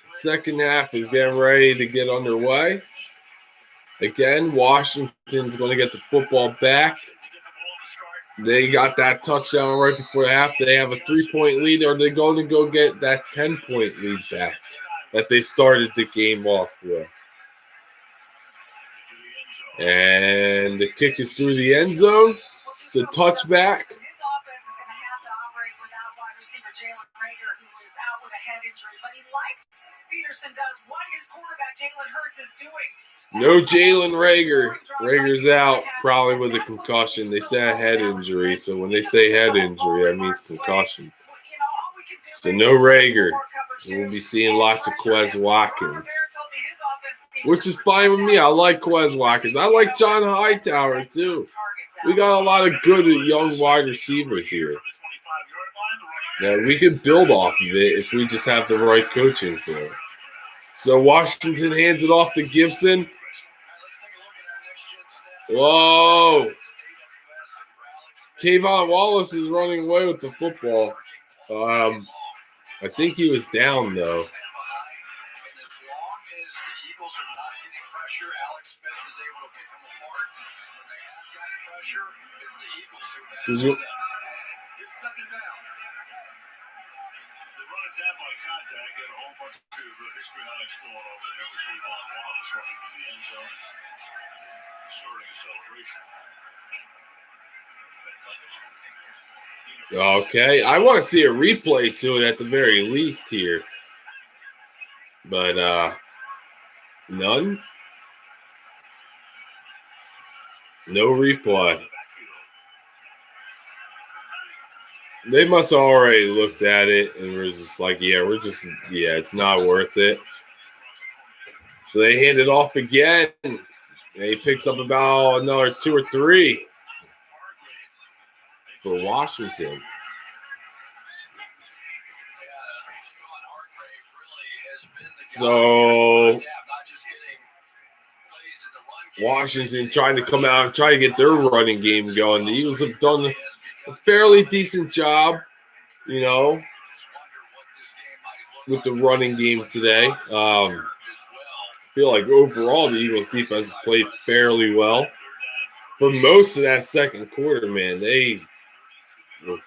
Second half is getting ready to get underway. Again, Washington's going to get the football back. They got that touchdown right before the half. They have a 3-point lead. Are they going to go get that 10-point lead back that they started the game off with? And the kick is through the end zone. It's a touchback. No Jalen Reagor. Reagor's out, probably with a concussion. They said head injury, so when they say head injury, that means concussion. So no Reagor. We'll be seeing lots of Quez Watkins, which is fine with me. I like Quez Watkins. I like John Hightower, too. We got a lot of good young wide receivers here. Now, we could build off of it if we just have the right coaching for it. So Washington hands it off to Gibson. Whoa. Kayvon Wallace is running away with the football. I think he was down, though. Contact, got a whole bunch of histrionics going over there with Kayvon Wallace running through the end zone, starting a celebration. Okay, I want to see a replay to it at the very least here, but none. No replay. They must have already looked at it and were just like, it's not worth it. So they hand it off again. And he picks up about another 2 or 3 for Washington. So Washington trying to come out and try to get their running game going. The Eagles have done a fairly decent job, with the running game today. I feel like overall the Eagles defense has played fairly well. For most of that second quarter, man, they were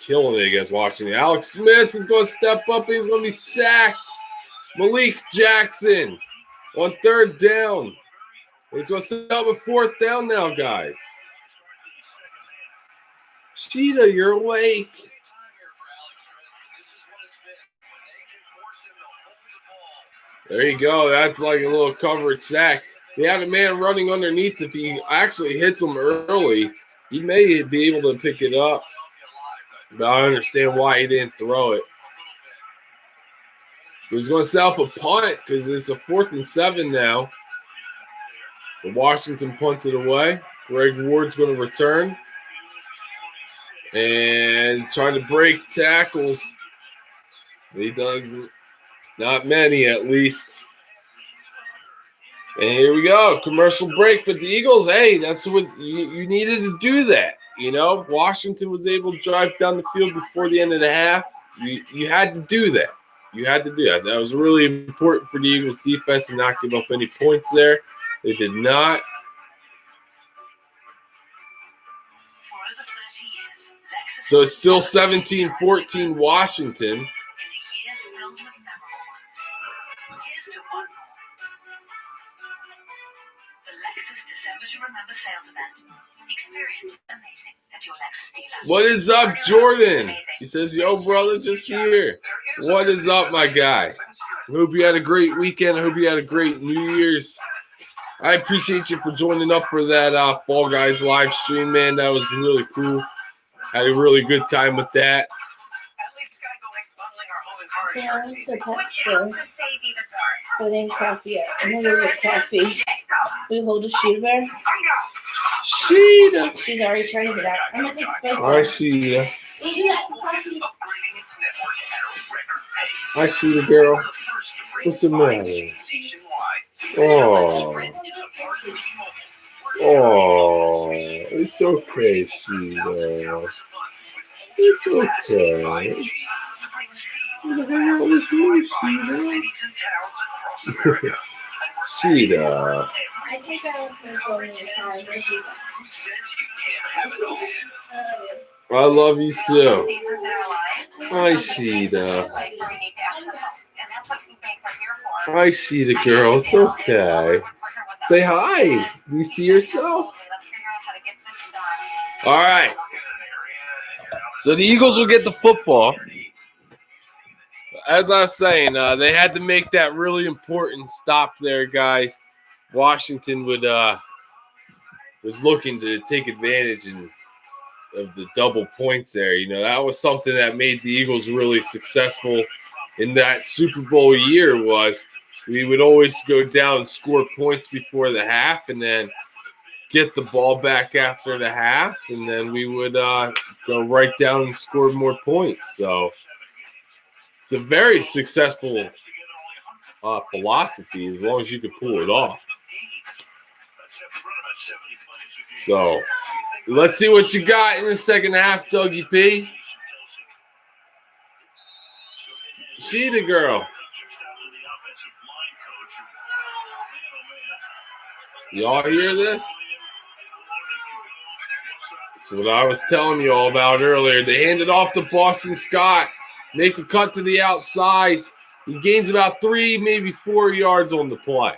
killing it against Washington. Alex Smith is going to step up. He's going to be sacked. Malik Jackson on 3rd down. He's going to set up a 4th down now, guys. Sheeta, you're awake. There you go. That's like a little coverage sack. They had a man running underneath. If he actually hits him early, he may be able to pick it up. But I understand why he didn't throw it. So he's going to set up a punt because it's a 4th and 7 now. The Washington punts it away. Greg Ward's going to return. And trying to break tackles. He doesn't. Not many, at least. And here we go. Commercial break. But the Eagles, hey, that's what you needed to do that. Washington was able to drive down the field before the end of the half. You had to do that. You had to do that. That was really important for the Eagles defense to not give up any points there. They did not. So it's still 17-14 Washington. Lexus December to Remember sales event. Experience amazing at your Lexus dealer. What is up, Jordan? He says, yo, brother, just here. What is up, my guy? I hope you had a great weekend. I hope you had a great New Year's. I appreciate you for joining up for that Fall Guys live stream, man. That was really cool. Had a really good time with that. So I went to the pet store, but ain't coffee yet. I'm gonna go get coffee. We hold a Sheeta bear. Sheeta. She's already trying to get out. I'm gonna take Spike. All right, Sheeta. I see the girl. What's the matter? Oh. Oh. It's okay, Sheeta. It's okay. You hang out with me, Sheeta. Sheeta. I think I want to go in the car. I love you too. Hi, Sheeta. Hi, Sheeta girl. It's okay. Say hi. You see yourself? All right. So the Eagles will get the football. As I was saying, they had to make that really important stop there, guys. Washington was looking to take advantage of the double points there. You know, that was something that made the Eagles really successful in that Super Bowl year. Was we would always go down and score points before the half, and then get the ball back after the half, and then we would go right down and score more points. So it's a very successful philosophy as long as you can pull it off. So let's see what you got in the second half, Dougie P. Sheeta girl. Y'all hear this? That's what I was telling you all about earlier. They hand it off to Boston Scott. Makes a cut to the outside. He gains about 3, maybe 4 yards on the play.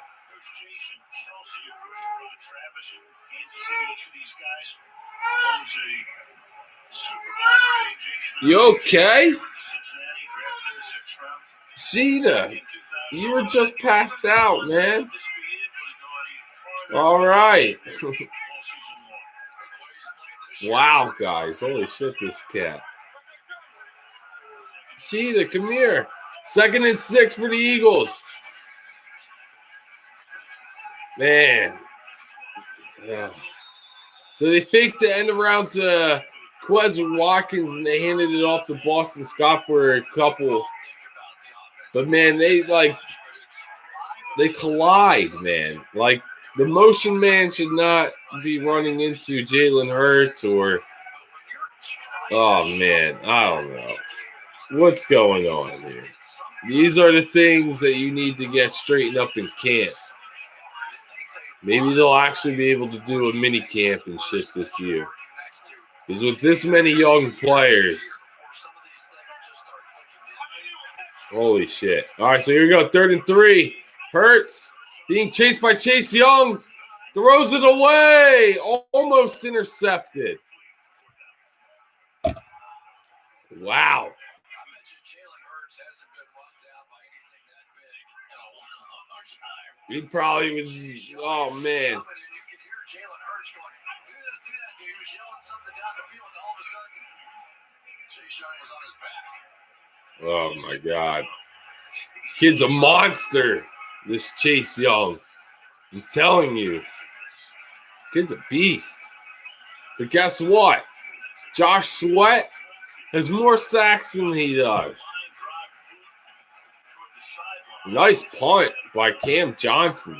You okay? Sheeta, you were just passed out, man. All right. Wow, guys. Holy shit, this cat. Sheeta, come here. 2nd and 6 for the Eagles. Man. Yeah. So they faked the end around to Quez Watkins, and they handed it off to Boston Scott for a couple. But, man, they collide, man. Like, the motion man should not be running into Jalen Hurts or – oh, man, I don't know. What's going on here? These are the things that you need to get straightened up in camp. Maybe they'll actually be able to do a mini camp and shit this year. Because with this many young players, holy shit. All right, so here we go. 3rd and 3. Hurts being chased by Chase Young. Throws it away. Almost intercepted. Wow. He probably was, oh, man. Oh, my God. Kid's a monster, this Chase Young. I'm telling you. Kid's a beast. But guess what? Josh Sweat has more sacks than he does. Nice punt by Cam Johnson.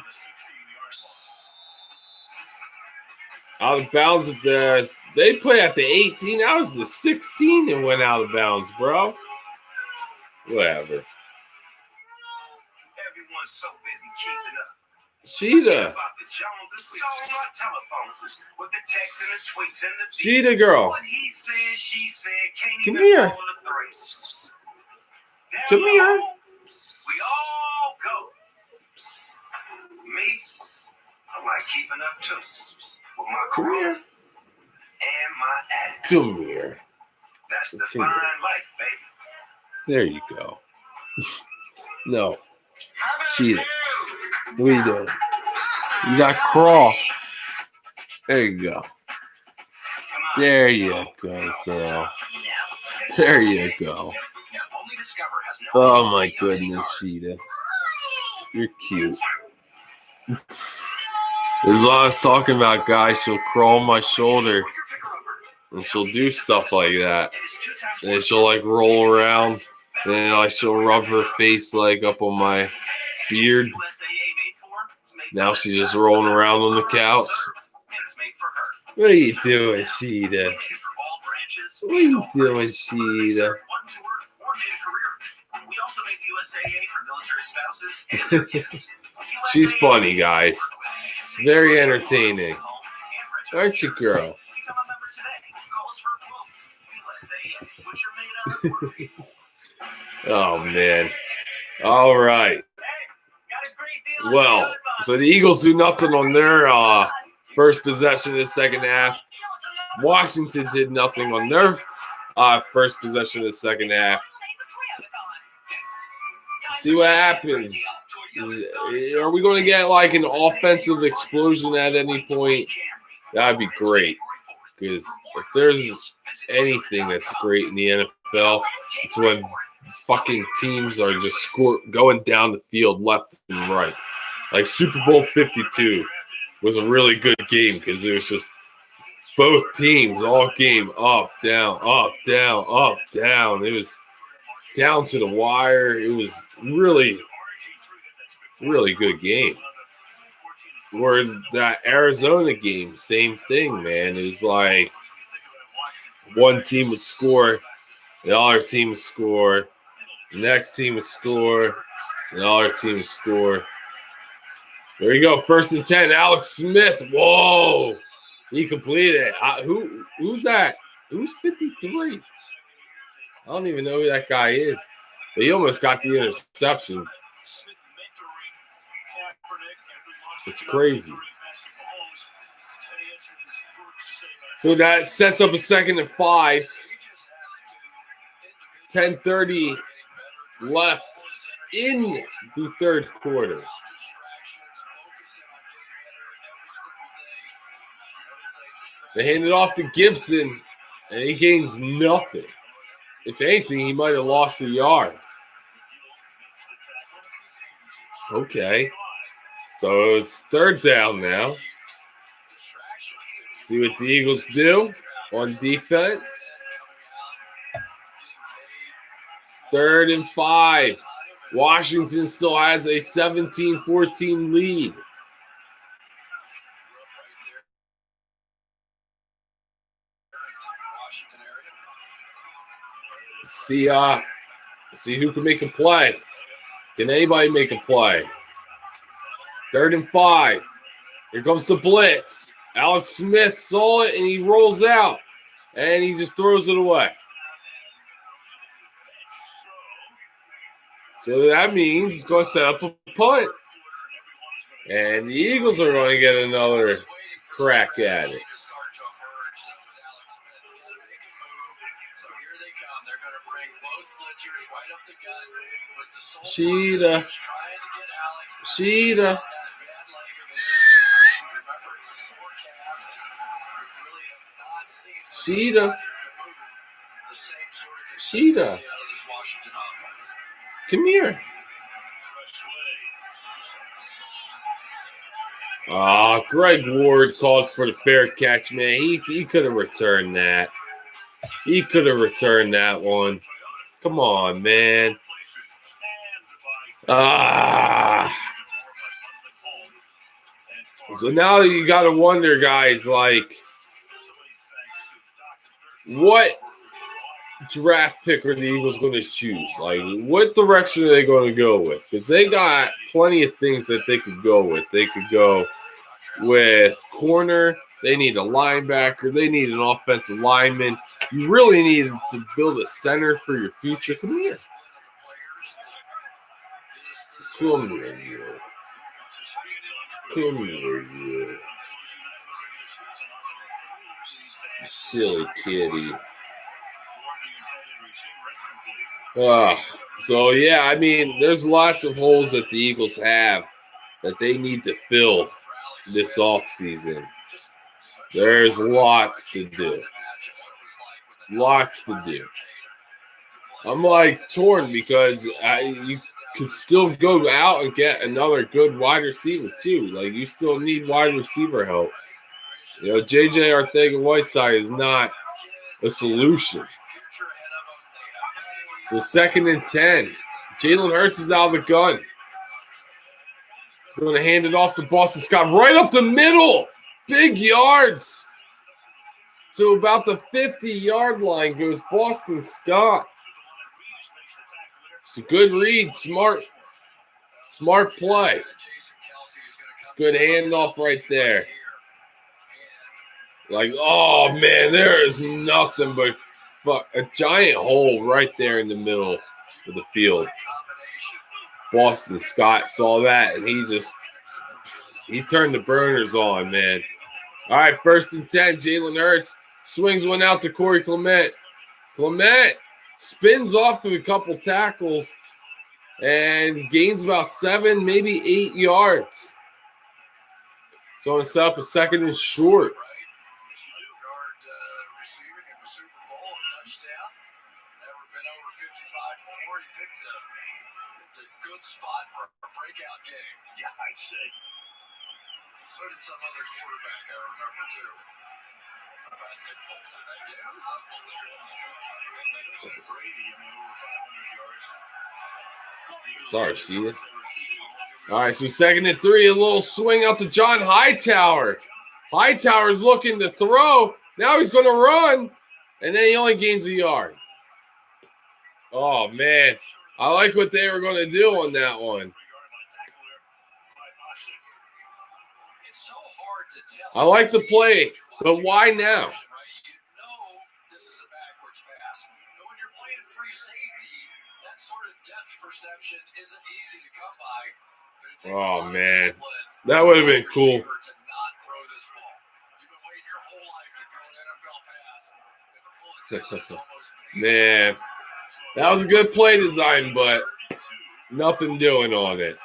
Out of bounds at the – they play at the 18. That was the 16 and went out of bounds, bro. Whatever. Sheeta. Sheeta girl. Come here. Come here. We all go. Me, I like keeping up too. With my Come career here. and my attitude. Come here. That's the Come fine here. life, baby. There you go. No. Cheetah. What are you doing? You got crawl. There you go. There you go, girl. There you go. Only Discover has no Oh my goodness, Cheetah. You're cute. This is what I was talking about, guys. She'll crawl on my shoulder and she'll do stuff like that. And then she'll like roll around and then like she'll rub her face like up on my beard. Now she's just rolling around on the couch. What are you doing, Cheetah? What are you doing, Cheetah? We also make USAA for military spouses. She's funny, guys. Very entertaining. Aren't you, girl? Oh, man. All right. Well, so the Eagles do nothing on their first possession of the second half. Washington did nothing on their first possession of the second half. See what happens. Are we going to get like an offensive explosion at any point? That'd be great. Because if there's anything that's great in the NFL, it's when fucking teams are just going down the field left and right. Like Super Bowl 52 was a really good game because it was just both teams all game up, down, up, down, up, down. It was down to the wire. It was really, really good game. Whereas that Arizona game, same thing, man. It was like one team would score, the other team would score, the next team would score, the other team would score. There you go, 1st and 10. Alex Smith. Whoa, he completed it. Who's that? Who's 53? I don't even know who that guy is. But he almost got the interception. It's crazy. So that sets up a 2nd and 5. 10:30 left in the third quarter. They hand it off to Gibson, and he gains nothing. If anything, he might have lost a yard. Okay. So it's 3rd down now. See what the Eagles do on defense. 3rd and 5. Washington still has a 17-14 lead. See who can make a play. Can anybody make a play? 3rd and 5. Here comes the blitz. Alex Smith saw it and he rolls out. And he just throws it away. So that means it's going to set up a punt. And the Eagles are going to get another crack at it. Cheetah. Cheetah. Cheetah. Cheetah. Come here. Greg Ward called for the fair catch, man. He could have returned that. He could have returned that one. Come on, man. So now you got to wonder, guys, like, what draft pick are the Eagles going to choose? Like, what direction are they going to go with? Because they got plenty of things that they could go with. They could go with corner. They need a linebacker. They need an offensive lineman. You really need to build a center for your future. Come here. Come here. Come here, you silly kitty. So yeah, I mean, there's lots of holes that the Eagles have that they need to fill this offseason. There's lots to do. Lots to do. I'm like torn because you could still go out and get another good wide receiver too. Like you still need wide receiver help. You know, JJ Arcega-Whiteside is not a solution. So 2nd and 10. Jalen Hurts is out of the gun. He's going to hand it off to Boston Scott right up the middle. Big yards. To about the 50-yard line goes Boston Scott. It's a good read. Smart play. It's a good handoff right there. Like, oh, man, there is nothing but a giant hole right there in the middle of the field. Boston Scott saw that, and he turned the burners on, man. All right, 1st and 10. Jalen Hurts swings one out to Corey Clement. Clement spins off of a couple tackles and gains about 7, maybe 8 yards. So it's up a 2nd and short. Spot for a breakout game. Yeah, I'd say. So did some other quarterback I remember too. Nick Foles in that game. It was unbelievable. Brady, I mean, over 500 yards. Sorry, Sheeta. All right, so 2nd and 3, a little swing out to John Hightower. Hightower's looking to throw. Now he's going to run, and then he only gains a yard. Oh, man. I like what they were going to do on that one. I like the play, but why now? Oh, man. That would have been cool. Man. That was a good play design, but nothing doing on it.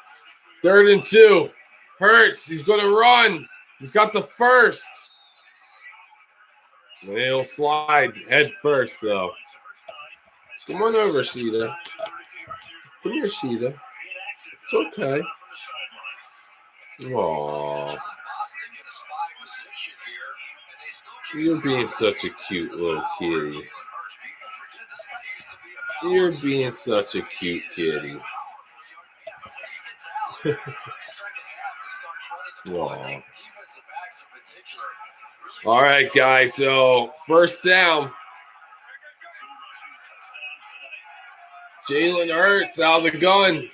3rd and 2. Hurts. He's going to run. He's got the first. He'll slide head first, though. Come on over, Sheeta. Come here, Sheeta. It's okay. Aww. You're being such a cute little kitty. You're being such a cute kitty. Aww. All right, guys. So, 1st down. Jalen Hurts out of the gun.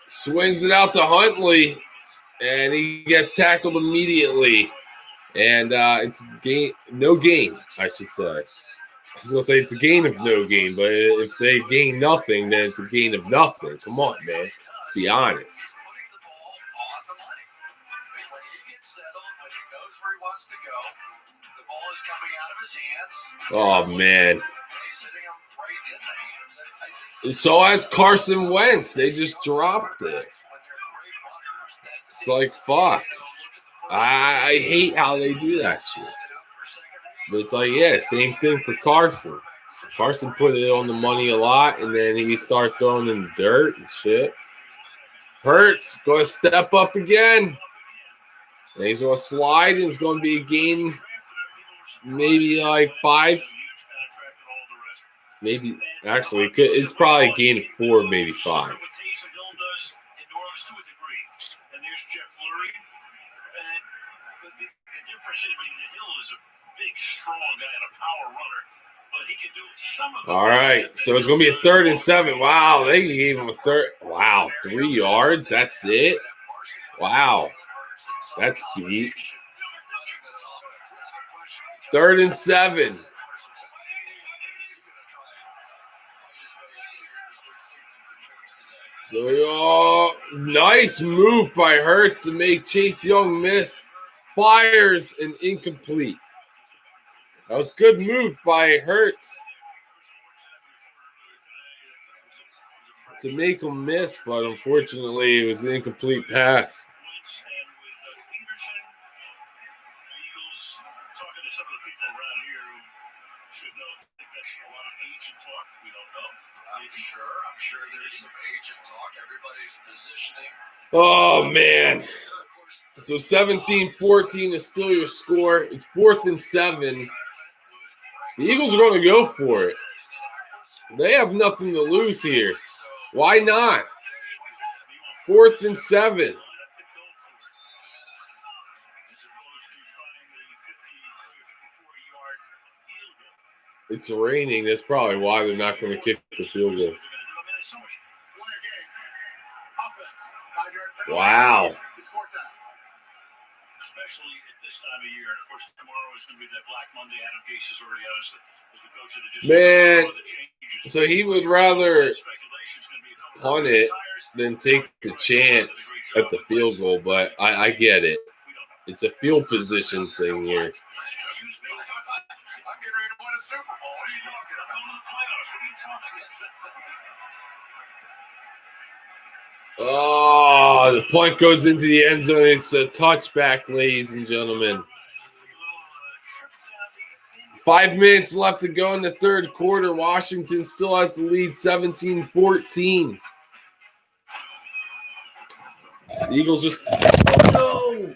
Swings it out to Huntley, and he gets tackled immediately. And it's no gain, I should say. I was going to say it's a gain of no gain, but if they gain nothing, then it's a gain of nothing. Come on, man. Let's be honest. Oh, man. So has Carson Wentz. They just dropped it. It's like, fuck. I hate how they do that shit. But it's like, yeah, same thing for Carson. Carson put it on the money a lot, and then he started throwing in the dirt and shit. Hurts going to step up again. And he's going to slide, and it's going to be a gain, maybe like 5. Maybe, actually, it's probably a gain of 4, maybe 5. All right, so it's going to be a 3rd and 7. Wow, they gave him a third. Wow, 3 yards. That's it. Wow, that's beat. 3rd and 7. So, nice move by Hurts to make Chase Young miss. Fires and incomplete. That was a good move by Hurts to make him miss, but unfortunately it was an incomplete pass. I'm sure there's some agent talk. Everybody's positioning. Oh, man. So 17-14 is still your score. It's 4th and 7. The Eagles are going to go for it. They have nothing to lose here. Why not? 4th and 7. It's raining. That's probably why they're not going to kick the field goal. Wow. Especially at this time of year. And of course, tomorrow is going to be that Black Monday. Adam Gase is already out as the coach of the district. Man, so he would rather punt it than take the chance at the field goal, but I get it. It's a field position thing here. I'm getting ready to win a Super Bowl. What are you talking about? Going to the playoffs. What are you talking about? Oh, the punt goes into the end zone. It's a touchback, ladies and gentlemen. 5 minutes left to go in the third quarter. Washington still has the lead 17-14. The Eagles just... Oh, no!